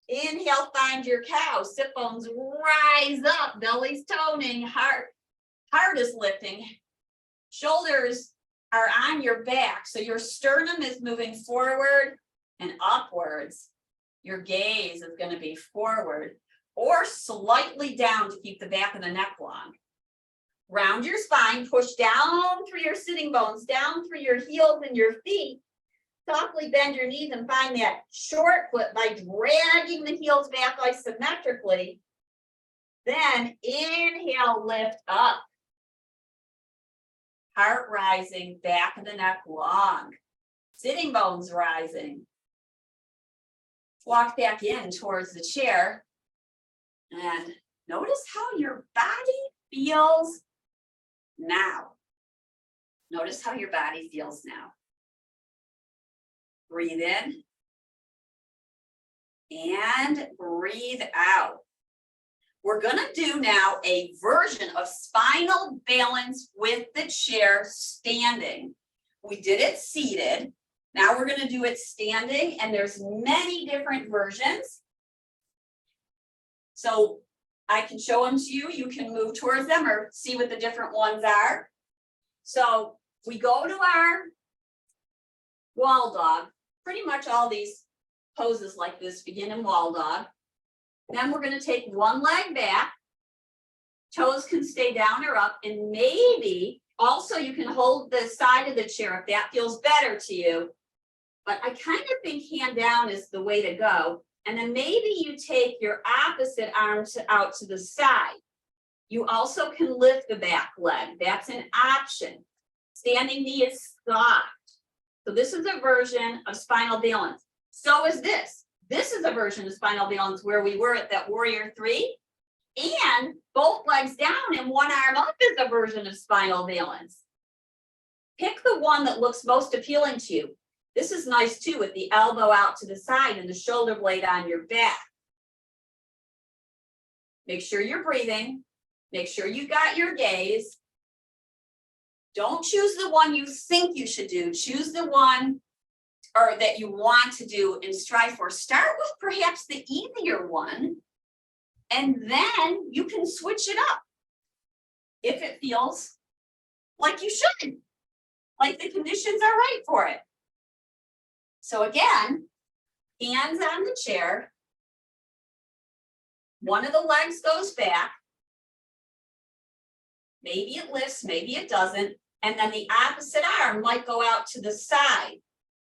Inhale, find your cow. Sit bones rise up, belly's toning, heart is lifting. Shoulders are on your back, so your sternum is moving forward and upwards. Your gaze is going to be forward or slightly down to keep the back of the neck long. Round your spine, push down through your sitting bones, down through your heels and your feet. Softly bend your knees and find that short foot by dragging the heels back isometrically. Then inhale, lift up. Heart rising, back of the neck long. Sitting bones rising. Walk back in towards the chair. And notice how your body feels now. Notice how your body feels now. Breathe in. And breathe out. We're going to do now a version of spinal balance with the chair standing. We did it seated. Now we're going to do it standing, and there's many different versions. So I can show them to you. You can move towards them or see what the different ones are. So We go to our wall dog. Pretty much all these poses like this begin in wall dog. Then we're going to take one leg back. Toes can stay down or up, and maybe also you can hold the side of the chair if that feels better to you. But I kind of think hand down is the way to go. And then maybe you take your opposite arm out to the side. You also can lift the back leg. That's an option. Standing knee is soft. So this is a version of spinal balance. So is this. This is a version of spinal balance where we were at that warrior 3. And both legs down and one arm up is a version of spinal balance. Pick the one that looks most appealing to you. This is nice too, with the elbow out to the side and the shoulder blade on your back. Make sure you're breathing. Make sure you got your gaze. Don't choose the one you think you should do. Choose the one or that you want to do and strive for. Start with perhaps the easier one, and then you can switch it up if it feels like you should, like the conditions are right for it. So again, hands on the chair. One of the legs goes back. Maybe it lifts, maybe it doesn't. And then the opposite arm might go out to the side.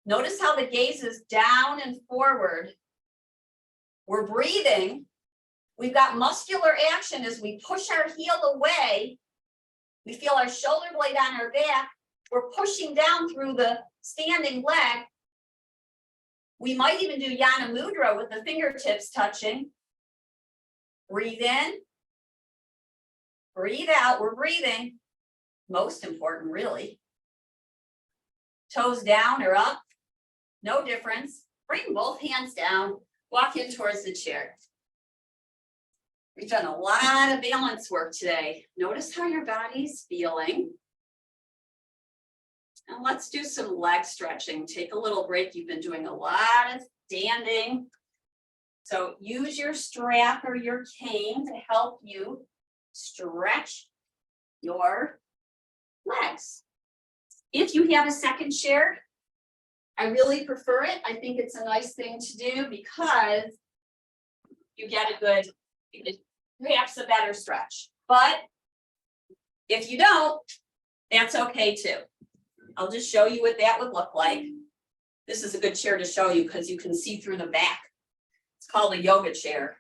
Notice how the gaze is down and forward. We're breathing. We've got muscular action as we push our heel away. We feel our shoulder blade on our back. We're pushing down through the standing leg. We might even do Yana Mudra with the fingertips touching. Breathe in. Breathe out. We're breathing. Most important, really. Toes down or up. No difference. Bring both hands down. Walk in towards the chair. We've done a lot of balance work today. Notice how your body's feeling. And let's do some leg stretching. Take a little break. You've been doing a lot of standing. So use your strap or your cane to help you stretch your legs. If you have a second chair, I really prefer it. I think it's a nice thing to do because you get a good, perhaps a better stretch. But if you don't, that's okay too. I'll just show you what that would look like. This is a good chair to show you because you can see through the back. It's called a yoga chair.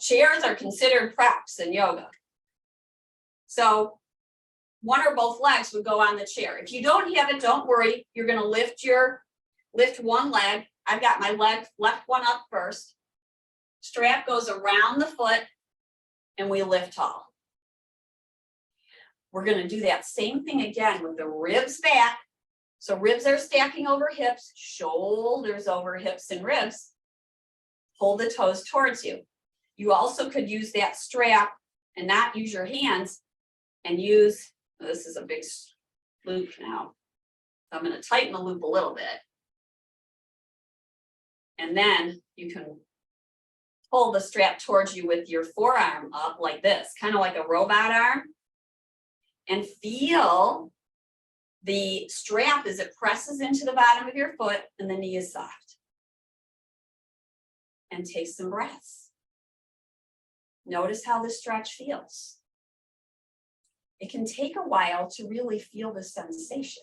Chairs are considered props in yoga. So one or both legs would go on the chair. If you don't have it, don't worry. You're going to lift one leg. I've got my left one up first. Strap goes around the foot and we lift tall. We're going to do that same thing again with the ribs back. So ribs are stacking over hips, shoulders over hips and ribs. Hold the toes towards you. You also could use that strap and not use your hands and use, this is a big loop now. I'm going to tighten the loop a little bit. And then you can pull the strap towards you with your forearm up like this, kind of like a robot arm. And feel the strap as it presses into the bottom of your foot and the knee is soft. And take some breaths. Notice how the stretch feels. It can take a while to really feel the sensation.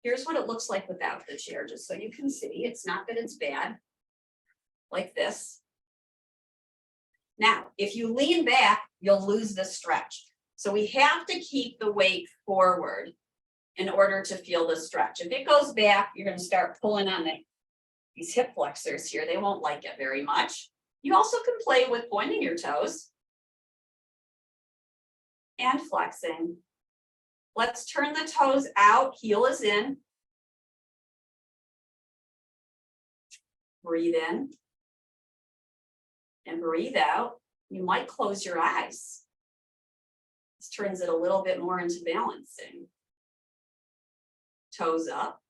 Here's what it looks like without the chair, just so you can see. It's not that it's bad. Like this. Now, if you lean back, you'll lose the stretch. So we have to keep the weight forward in order to feel the stretch. If it goes back, you're going to start pulling on these hip flexors here. They won't like it very much. You also can play with pointing your toes and flexing. Let's turn the toes out, heel is in. Breathe in and breathe out. You might close your eyes. This turns it a little bit more into balancing. Toes up.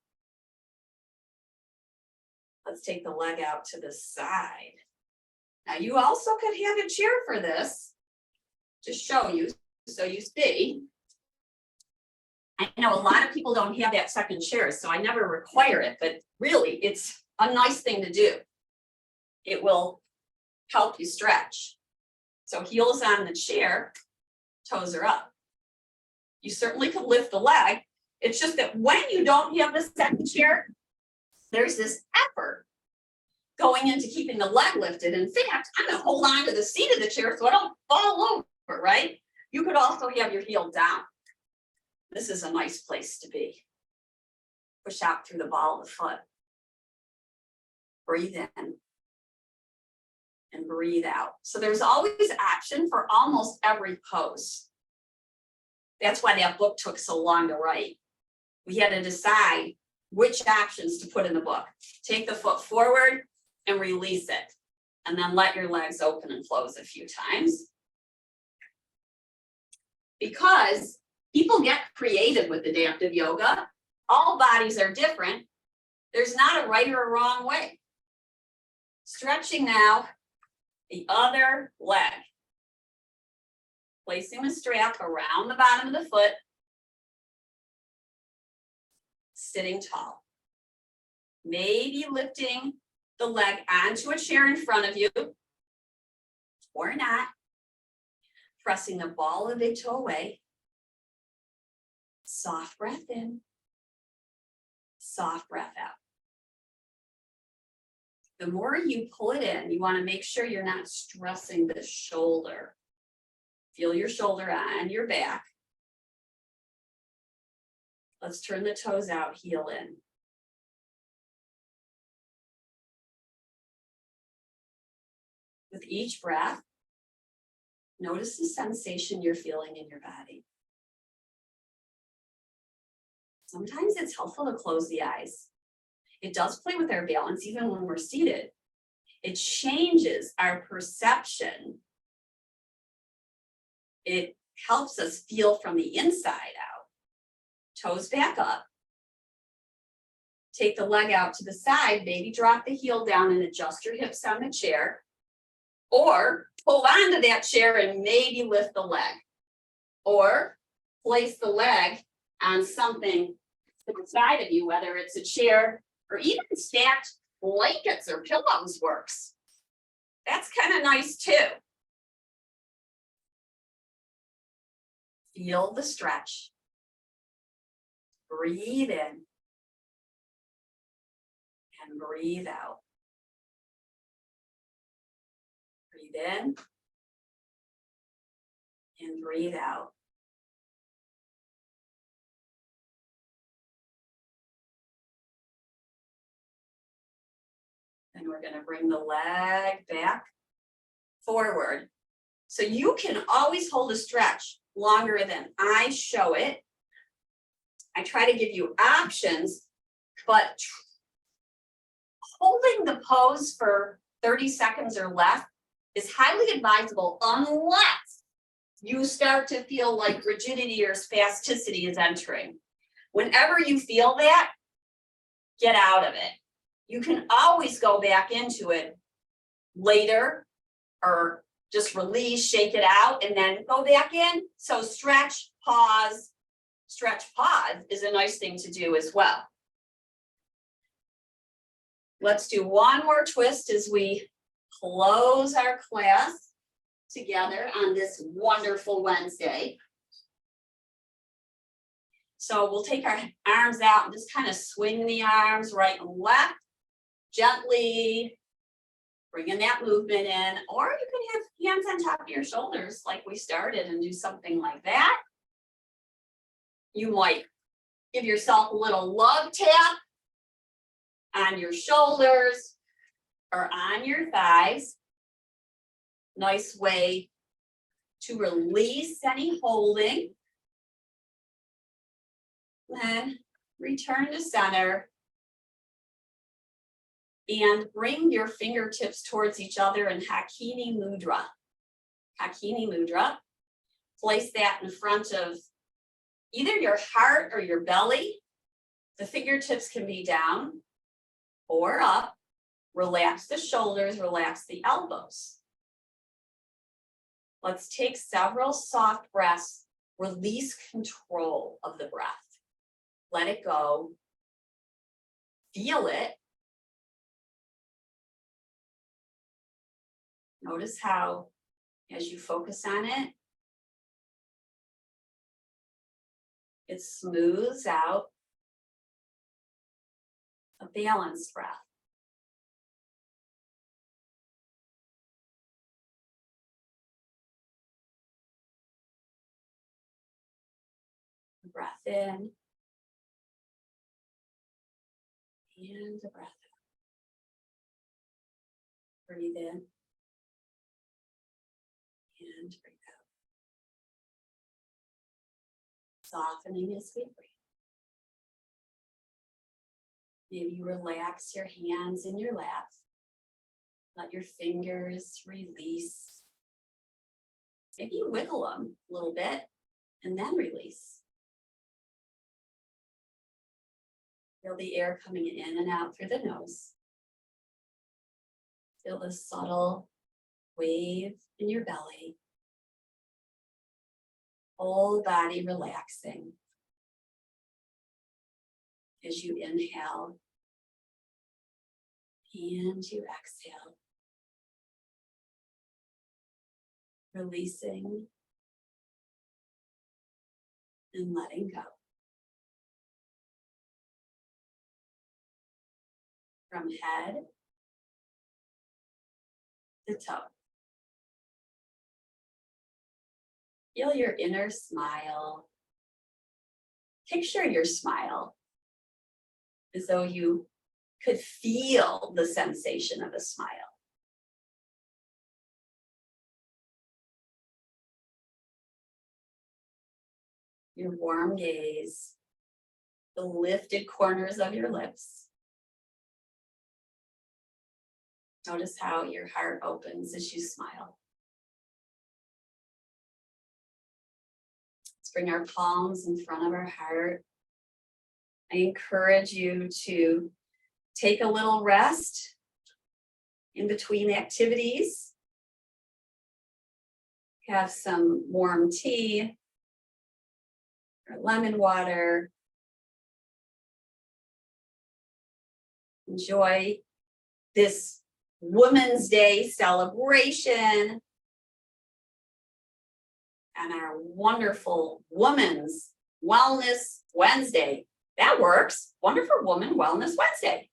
Let's take the leg out to the side. Now you also could have a chair for this to show you. so you see. I know a lot of people don't have that second chair, so I never require it, but really it's a nice thing to do. It will help you stretch. So heels on the chair, toes are up. You certainly could lift the leg. It's just that when you don't have the second chair, there's this effort going into keeping the leg lifted. In fact, I'm going to hold on to the seat of the chair so I don't fall over, right? You could also have your heel down. This is a nice place to be. Push out through the ball of the foot. Breathe in and breathe out. So there's always action for almost every pose. That's why that book took so long to write. We had to decide which actions to put in the book. Take the foot forward and release it. And then let your legs open and close a few times. Because people get creative with adaptive yoga. All bodies are different. There's not a right or a wrong way. Stretching now, the other leg. Placing the strap around the bottom of the foot. Sitting tall. Maybe lifting the leg onto a chair in front of you, or not. Pressing the ball of the big toe away. Soft breath in. Soft breath out. The more you pull it in, you want to make sure you're not stressing the shoulder. Feel your shoulder on your back. Let's turn the toes out, heel in. With each breath, notice the sensation you're feeling in your body. Sometimes it's helpful to close the eyes. It does play with our balance even when we're seated. It changes our perception. It helps us feel from the inside out. Toes back up. Take the leg out to the side, maybe drop the heel down and adjust your hips on the chair. Or hold on to that chair and maybe lift the leg. Or place the leg on something to the side of you, whether it's a chair or even stacked blankets or pillows works. That's kind of nice too. Feel the stretch. Breathe in and breathe out. Breathe in and breathe out. And we're going to bring the leg back forward. So you can always hold a stretch longer than I show it. I try to give you options, but holding the pose for 30 seconds or less is highly advisable unless you start to feel like rigidity or spasticity is entering. Whenever you feel that, get out of it. You can always go back into it later or just release, shake it out, and then go back in. So stretch, pause is a nice thing to do as well. Let's do one more twist as we close our class together on this wonderful Wednesday. So we'll take our arms out and just kind of swing the arms right and left, gently bringing that movement in, or you can have hands on top of your shoulders like we started and do something like that. You might give yourself a little love tap on your shoulders or on your thighs. Nice way to release any holding. Then return to center and bring your fingertips towards each other in Hakini Mudra. Hakini Mudra. Place that in front of either your heart or your belly. The fingertips can be down or up. Relax the shoulders, relax the elbows. Let's take several soft breaths, release control of the breath. Let it go. Feel it. Notice how, as you focus on it, it smooths out a balanced breath. Breath in and a breath out. Breathe in and breathe out. Softening as we breathe. Maybe relax your hands in your lap. Let your fingers release. Maybe wiggle them a little bit and then release. Feel the air coming in and out through the nose. Feel the subtle wave in your belly. Whole body relaxing as you inhale and you exhale. Releasing and letting go. From head to toe. Feel your inner smile. Picture your smile as though you could feel the sensation of a smile. Your warm gaze, the lifted corners of your lips. Notice how your heart opens as you smile. Let's bring our palms in front of our heart. I encourage you to take a little rest in between activities. Have some warm tea or lemon water. Enjoy this Women's Day celebration and our wonderful Women's Wellness Wednesday. That works. Wonderful Woman Wellness Wednesday.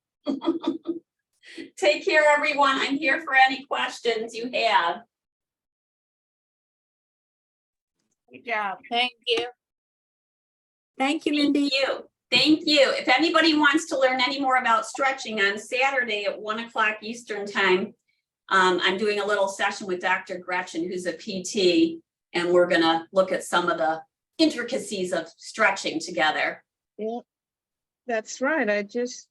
Take care, everyone. I'm here for any questions you have. Good job. Thank you. Thank you, Mindy. Thank you. Thank you. If anybody wants to learn any more about stretching, on Saturday at 1 o'clock Eastern time, I'm doing a little session with Dr. Gretchen, who's a PT, and we're going to look at some of the intricacies of stretching together. Yeah, that's right. I just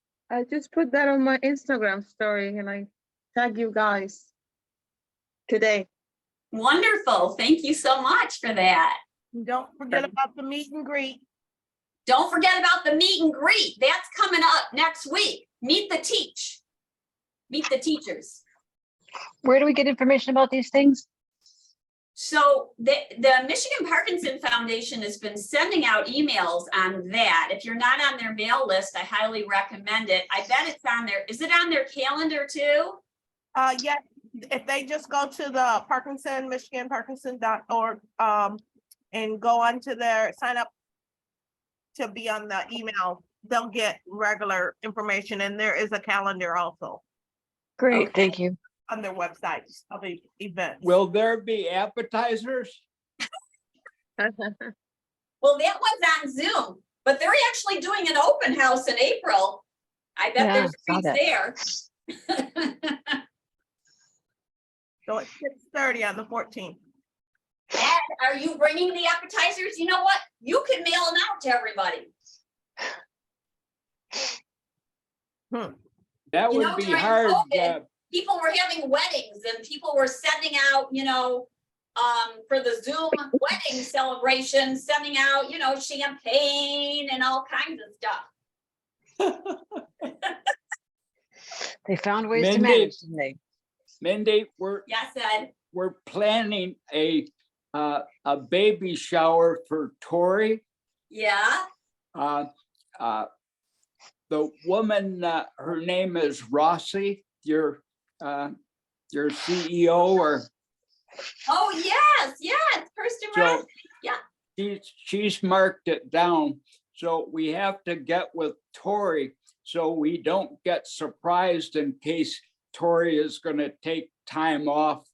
put that on my Instagram story and I tag you guys today. Wonderful. Thank you so much for that. Don't forget about the meet and greet. Don't forget about the meet and greet. That's coming up next week. Meet the teachers. Where do we get information about these things? So the Michigan Parkinson Foundation has been sending out emails on that. If you're not on their mail list, I highly recommend it. I bet it's on there. Is it on their calendar too? Yeah, if they just go to the michiganparkinson.org, and go onto their sign up to be on the email, they'll get regular information, and there is a calendar also Great, Okay. thank you. on their website of the event. Will there be appetizers? Well, that one's on Zoom, but they're actually doing an open house in April. I bet Yeah, there's saw treats that. there. So it's 6:30 on the 14th. Ed, are you bringing the appetizers? You know what? You can mail them out to everybody. That You would know, be during hard. COVID, people were having weddings and people were sending out, for the Zoom wedding celebration, sending out, champagne and all kinds of stuff. They found ways to Mindy. manage, didn't they? Mindy, Yes, Ed. we're planning a baby shower for Tori. Yeah, The woman, her name is Rossi, your CEO, or oh, yes, Kirsten so Ross, she's marked it down. So we have to get with Tori so we don't get surprised in case Tori is gonna take time off,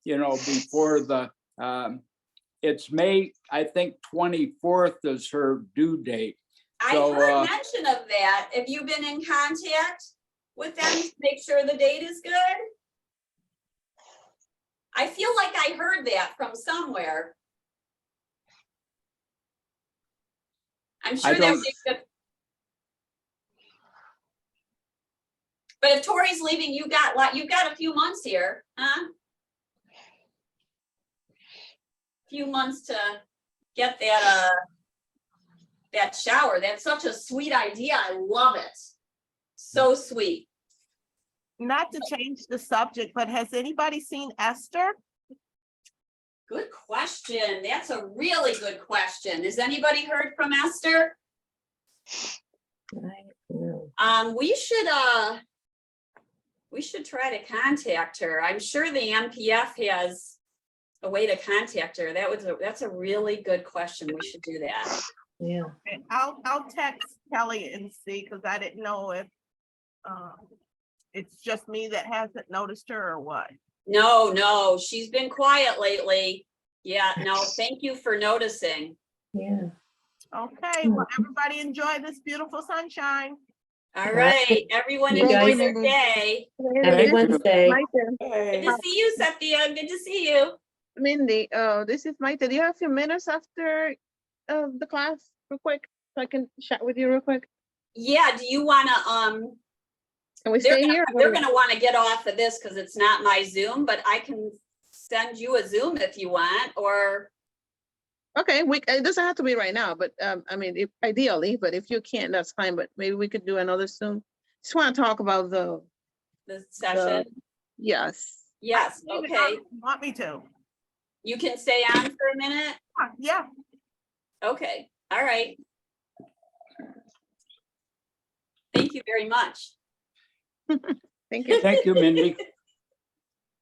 before the, it's May, I think 24th is her due date. I So, heard mention of that. Have you been in contact with them to make sure the date is good? I feel like I heard that from somewhere. I'm sure that would don't- be good. But if Tori's leaving, you've got a few months here, huh? Few months to get that shower. That's such a sweet idea. I love it. So sweet. Not to change the subject, but has anybody seen Esther? Good question. That's a really good question. Has anybody heard from Esther? We should try to contact her. I'm sure the MPF has a way to contact her. That's a really good question. We should do that. Yeah. Okay, I'll text Kelly and see, because I didn't know if it's just me that hasn't noticed her or what. No, she's been quiet lately. Yeah, no, thank you for noticing. Yeah. Okay, well, everybody enjoy this beautiful sunshine. All right, everyone You enjoy guys- their day. Happy This is Wednesday. Maite. Good to see you, Cynthia. Good to see you. Mindy, this is Maite. Do you have a few minutes after the class real quick? So I can chat with you real quick? Yeah, do you wanna, Can we they're stay gonna, here? they're gonna wanna get off of this because it's not my Zoom, but I can send you a Zoom if you want, or, Okay, it doesn't have to be right now, but I mean, if ideally, but if you can't, that's fine, but maybe we could do another soon. Just want to talk about the session. yes. Yes, okay. Want me to? You can stay on for a minute? Yeah, Okay, all right. Thank you very much. Thank you. Thank you, Mindy.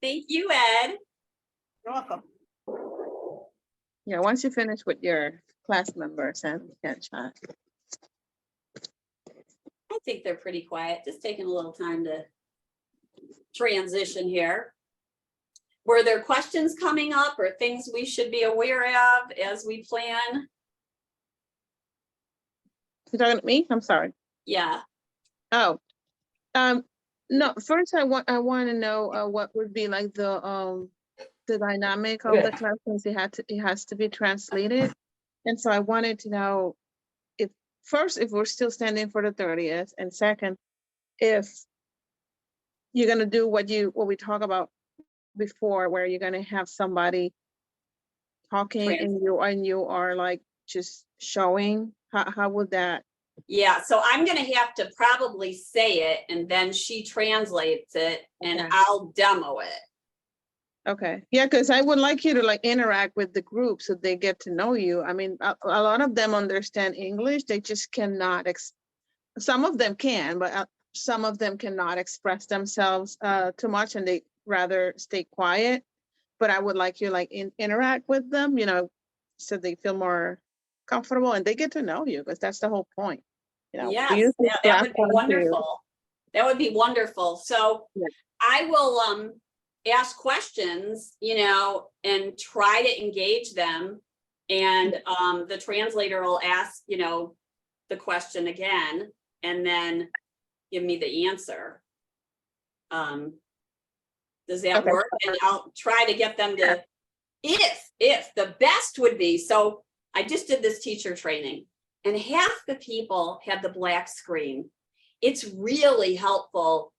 Thank you, Ed. you're welcome. Yeah, once you finish with your class members and we can chat. I think they're pretty quiet, just taking a little time to transition here. Were there questions coming up or things we should be aware of as we plan? You talking to me? I'm sorry. Yeah, Oh, no, first I want to know what would be like the dynamic of the class, since it has to be translated. And so I wanted to know if we're still standing for the 30th, and second, if you're gonna do what we talked about before, where you're gonna have somebody talking and you are like just showing, how would that? yeah, so I'm gonna have to probably say it and then she translates it and Okay. I'll demo it. Okay, yeah, because I would like you to like interact with the group so they get to know you. I mean, a lot of them understand English, they just cannot, some of them can, but some of them cannot express themselves too much and they rather stay quiet. But I would like you like interact with them, so they feel more comfortable and they get to know you, because that's the whole point. Yes, we use this that would be platform to- wonderful. That would be wonderful. So Yeah. I will ask questions, and try to engage them. And the translator will ask, the question again, and then give me the answer. Does that Okay. work? And I'll try to get them to, if the best would be, so I just did this teacher training and half the people had the black screen. It's really helpful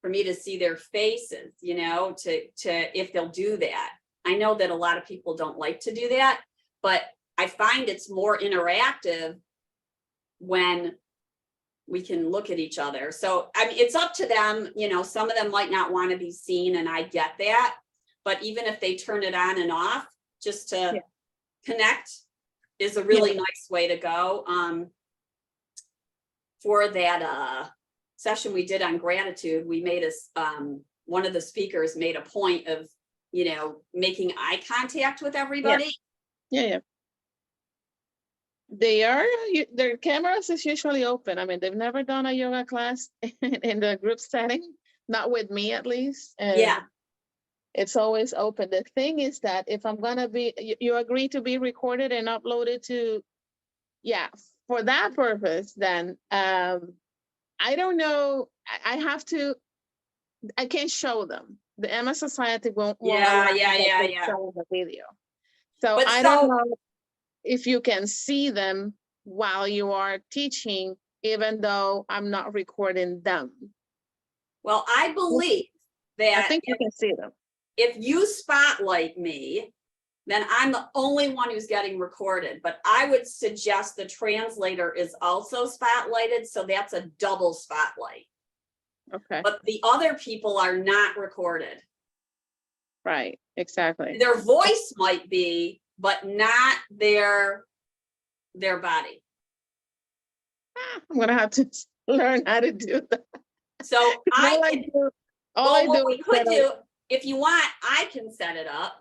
for me to see their faces, to if they'll do that. I know that a lot of people don't like to do that, but I find it's more interactive when we can look at each other. So I mean, it's up to them, some of them might not want to be seen, and I get that, but even if they turn it on and off, just to Yeah. connect is a really nice way to go. For that session we did on gratitude, we made us, one of the speakers made a point of, you know, making eye contact with everybody. Yeah. Their cameras is usually open. I mean, they've never done a yoga class in the group setting, not with me at least. And Yeah. it's always open. The thing is that if I'm gonna be, you agree to be recorded and uploaded to, for that purpose, then I don't know, I can't show them. The MS Society won't Yeah, allow me to yeah. show the video. So But I don't know if you can see them while you are teaching, even though I'm not recording them. Well, I believe I that think you can see them. if you spotlight me, then I'm the only one who's getting recorded. But I would suggest the translator is also spotlighted, so that's a double spotlight. Okay, But the other people are not recorded. right, exactly. Their voice might be, but not their body. I'm gonna have to learn how to do that. So I All I can, do, well, what do we is could set do, if you want, I can set it up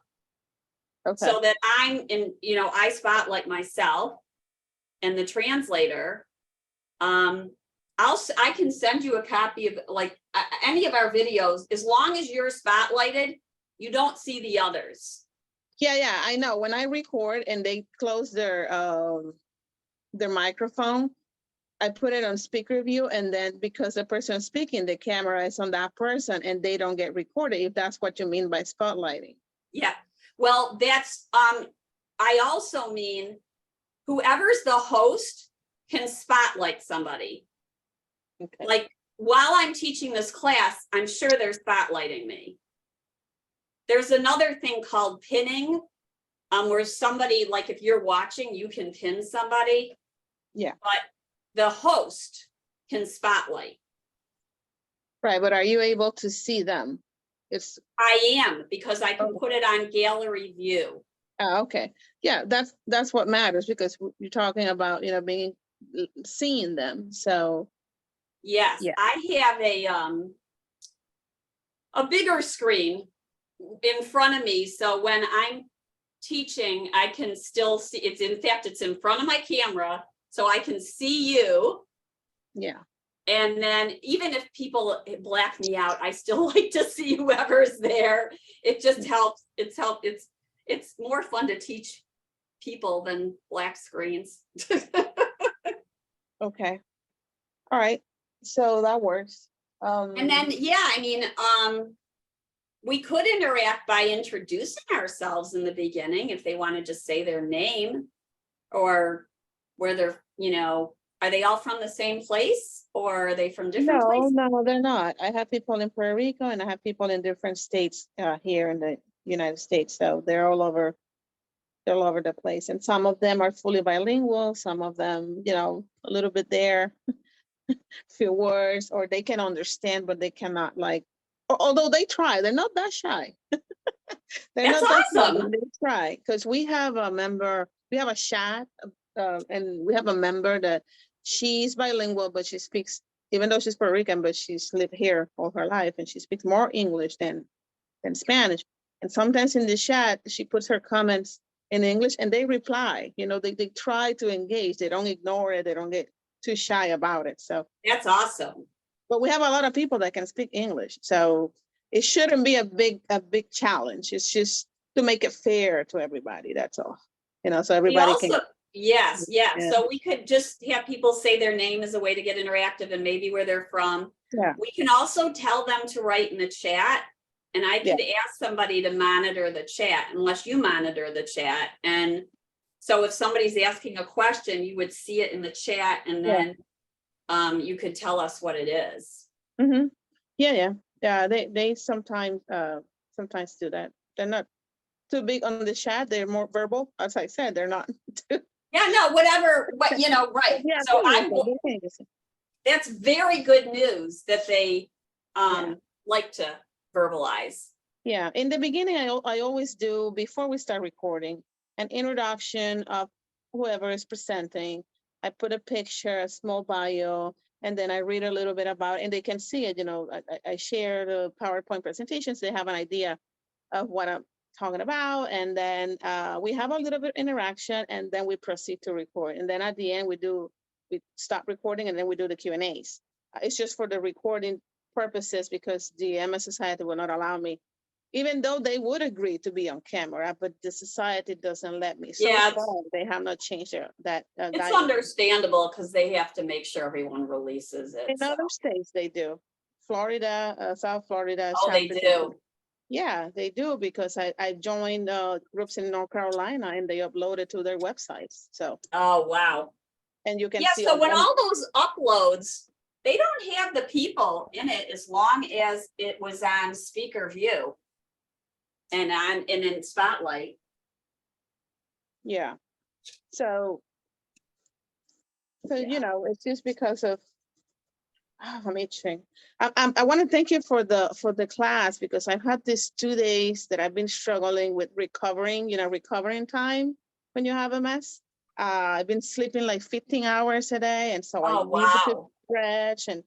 Okay, so that I'm in, you know, I spotlight myself and the translator. I can send you a copy of like any of our videos, as long as you're spotlighted, you don't see the others. yeah, I know. When I record and they close their microphone, I put it on speaker view, and then because the person speaking, the camera is on that person and they don't get recorded, if that's what you mean by spotlighting. Yeah, well, that's, I also mean, whoever's the host can spotlight somebody. Okay. Like, while I'm teaching this class, I'm sure they're spotlighting me. There's another thing called pinning, where somebody, like if you're watching, you can pin somebody. Yeah. But the host can spotlight. Right, but are you able to see them? I am, because I can put it on gallery view. Okay. Yeah, that's what matters, because you're talking about, seeing them. So Yes, Yeah. I have a bigger screen in front of me, so when I'm teaching, I can still see, it's in front of my camera, so I can see you. yeah. And then even if people black me out, I still like to see whoever's there. It just helps. It's more fun to teach people than black screens. Okay. All right. So that works. And then, yeah, I mean, we could interact by introducing ourselves in the beginning if they want to just say their name, or where they're, are they all from the same place, or are they from different places? No, they're not. I have people in Puerto Rico and I have people in different states here in the United States. So they're all over the place. And some of them are fully bilingual, some of them, a little bit there, few words, or they can understand, but they cannot although they try, they're not that shy. That's awesome. They try, because we have a chat, and we have a member that she's bilingual, but she speaks, even though she's Puerto Rican, but she's lived here all her life, and she speaks more English than Spanish. And sometimes in the chat, she puts her comments in English and they reply, they try to engage. They don't ignore it. They don't get too shy about it. So that's awesome. But we have a lot of people that can speak English. So it shouldn't be a big challenge. It's just to make it fair to everybody. That's all, so everybody can. Yes, yeah. Yeah. So we could just have people say their name as a way to get interactive and maybe where they're from. Yeah. We can also tell them to write in the chat, and I could ask somebody to monitor the chat, unless you monitor the chat. And so if somebody's asking a question, you would see it in the chat, and then you could tell us what it is. Mm-hmm. Yeah. They sometimes do that. They're not too big on the chat. They're more verbal. As I said, they're not. Yeah, no, whatever, but right. Yeah, So okay. That's very good news that they like to verbalize. Yeah, in the beginning, I always do, before we start recording, an introduction of whoever is presenting. I put a picture, a small bio, and then I read a little bit about it, and they can see it, I share the PowerPoint presentations, they have an idea of what I'm talking about, and then we have a little bit of interaction, and then we proceed to record. And then at the end, we stop recording, and then we do the Q&As. It's just for the recording purposes because the MS Society will not allow me, even though they would agree to be on camera, but the society doesn't let me. So Yeah, far, they have not changed that. It's guideline. understandable because they have to make sure everyone releases it. In so. other states, they do. Florida, South Florida. Oh, they do. Yeah, they do, because I joined groups in North Carolina and they upload it to their websites. So, Oh, wow. and you can Yeah, see. so when all those uploads, they don't have the people in it as long as it was on speaker view and in Spotlight. Yeah. So, it's just because of, let me check. I want to thank you for the class, because I've had these 2 days that I've been struggling with recovering time when you have MS. I've been sleeping like 15 hours a day, and so I Oh, needed to wow. stretch, and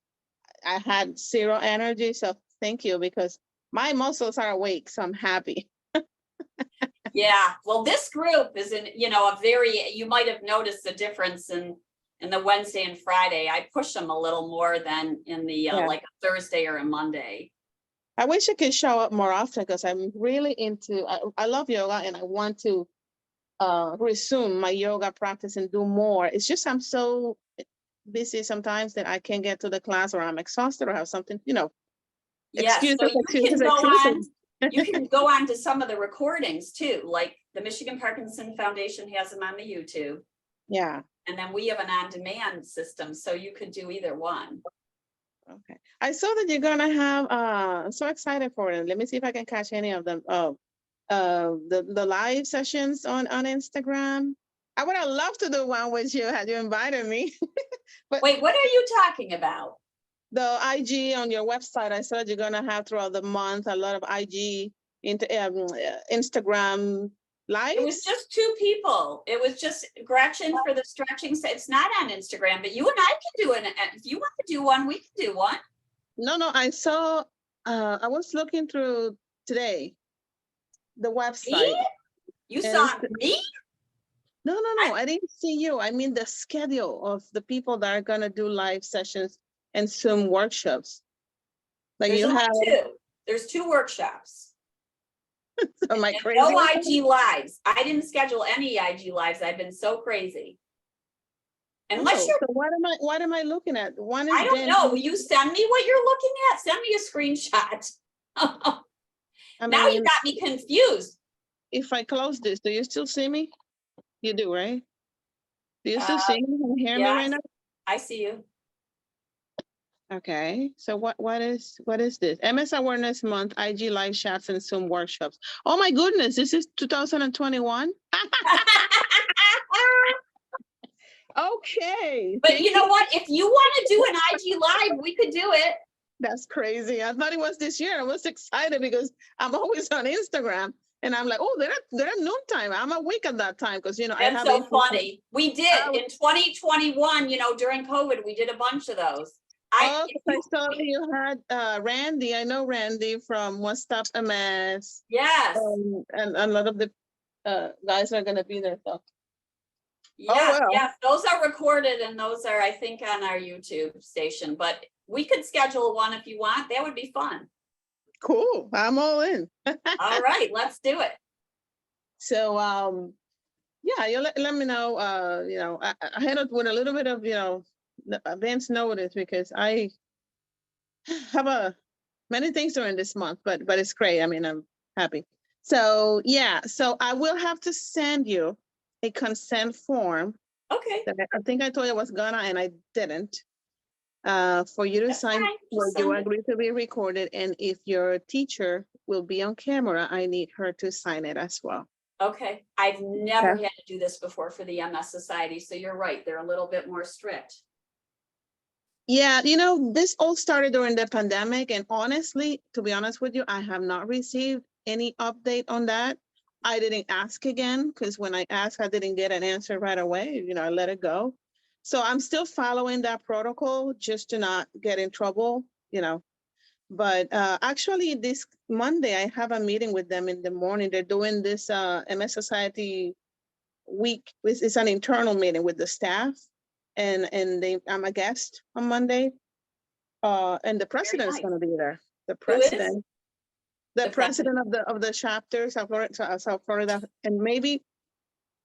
I had zero energy. So thank you, because my muscles are awake, so I'm happy. Yeah, well, this group is you might have noticed the difference in the Wednesday and Friday. I push them a little more than in the like a Thursday or a Monday. I wish I could show up more often, because I'm really into, I love yoga, and I want to resume my yoga practice and do more. It's just I'm so busy sometimes that I can't get to the class, or I'm exhausted, or have something, Yes, excuses, so you excuses, can go on. excuses. You can go on to some of the recordings too, like the Michigan Parkinson Foundation has them on the YouTube. Yeah. And then we have an on-demand system, so you could do either one. Okay. I saw that you're gonna have, I'm so excited for it. Let me see if I can catch any of them. Oh, the live sessions on Instagram. I would have loved to do one with you had you invited me. But Wait, what are you talking about? the IG on your website, I saw you're gonna have throughout the month a lot of IG Instagram lives. It was just 2 people. It was just Gretchen for the stretching. It's not on Instagram, but you and I can do it. If you want to do one, we can do one. No, I saw, I was looking through today, the website. Me? You saw me? No, I didn't see you. I mean the schedule of the people that are gonna do live sessions and Zoom workshops. Like There's you only have, 2. There's 2 workshops. am I And crazy? no with IG lives. I didn't schedule any IG lives. I've been so crazy. that? Unless Oh, you're, so what am I looking at? One is I don't know. Will you send me what you're looking at? Send me a screenshot. I Now you mean, got me confused. if I close this, do you still see me? You do, right? Do you still see me and hear me Yeah, right now? I see you. Okay, so what is this? MS Awareness Month, IG live chats and Zoom workshops. Oh my goodness, this is 2021. Okay. But you know what? If you want to do an IG live, we could do it. That's crazy. I thought it was this year. I was excited because I'm always on Instagram and I'm like, oh, they're at noontime. I'm awake at that time because I That's have so it. funny. We did Oh. in 2021, during COVID, we did a bunch of those. I saw you had Randy. I know Randy from One Stop MS. Yes. And a lot of the guys are gonna be there. So. Yes, well. yes, those are recorded and those are, I think, on our YouTube station, but we could schedule one if you want. That would be fun. Cool. I'm all in. All right, let's do it. So yeah, you let me know. I had it with a little bit of advance notice because I have many things during this month, but it's great. I mean, I'm happy. So yeah, so I will have to send you a consent form. Okay. That I think I told you I was gonna, and I didn't. For you to That's sign, fine. where Just you send it. agree to be recorded, and if your teacher will be on camera, I need her to sign it as well. Okay, I've never had to do this before for the MS Society, so you're right, they're a little bit more strict. Yeah, you know, this all started during the pandemic, and honestly, to be honest with you, I have not received any update on that. I didn't ask again, because when I asked, I didn't get an answer right away, you know, I let it go. So I'm still following that protocol just to not get in trouble, you know. But actually this Monday, I have a meeting with them in the morning. They're doing this MS Society week. It's an internal meeting with the staff, and I'm a guest on Monday. And the president is nice. going to be there. The Who is? president, The president. of the chapter, South Florida, and maybe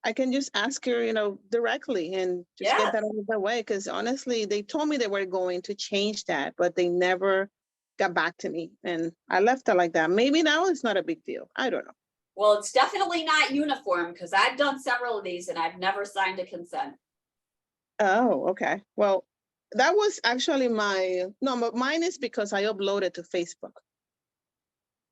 I can just ask her, you know, directly and just Yes. get that out of the way. Because honestly, they told me they were going to change that, but they never got back to me, and I left it like that. Maybe now it's not a big deal. I don't know. Well, it's definitely not uniform because I've done several of these and I've never signed a consent. Oh, okay. Well, that was actually but mine is because I uploaded to Facebook.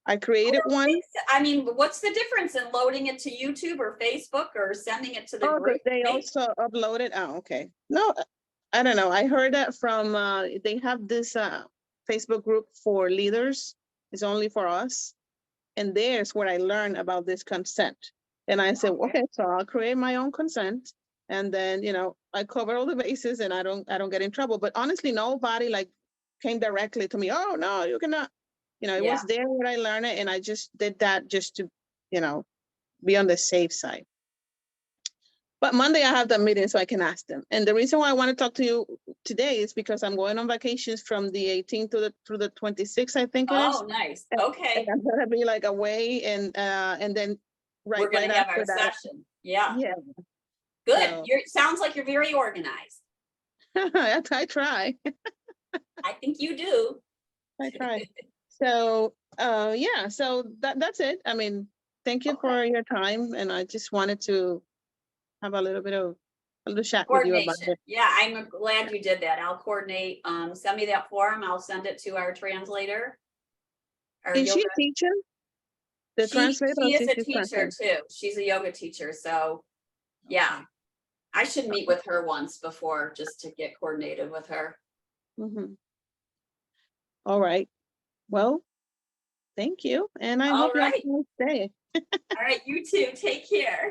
I created one. I mean, what's the difference in loading it to YouTube or Facebook or sending it to the Oh, group? they also uploaded. Oh, okay. No, I don't know. I heard that from, they have this Facebook group for leaders. It's only for us. And there's where I learned about this consent. And I said, Okay. okay, so I'll create my own consent. And then, you know, I cover all the bases and I don't get in trouble. But honestly, nobody like came directly to me. Oh, no, you cannot. You know, it was there where I learned it. And I just did that just to, you know, be on the safe side. But Monday I have the meeting so I can ask them. And the reason why I want to talk to you today is because I'm going on vacations from the 18th through the 26th, I think it is. Oh, nice. Okay. And I'm gonna be like away and then We're gonna right have our after that. session. Yeah, Yeah. good. So- Sounds like you're very organized. I try. I think you do. I try. So yeah, so that's it. I mean, thank you for your time. And I just wanted to have a little chat with you about Coordination. it. Yeah, I'm glad you did that. I'll coordinate. Send me that form. I'll send it to our translator. Our Is she yoga- a teacher? The translator? She is a she's teacher translator? too. She's a yoga teacher. So yeah, I should meet with her once before just to get coordinated with her. Mhm. All right. Well, thank you. And I All hope you have right. a nice day. All right, you too. Take care.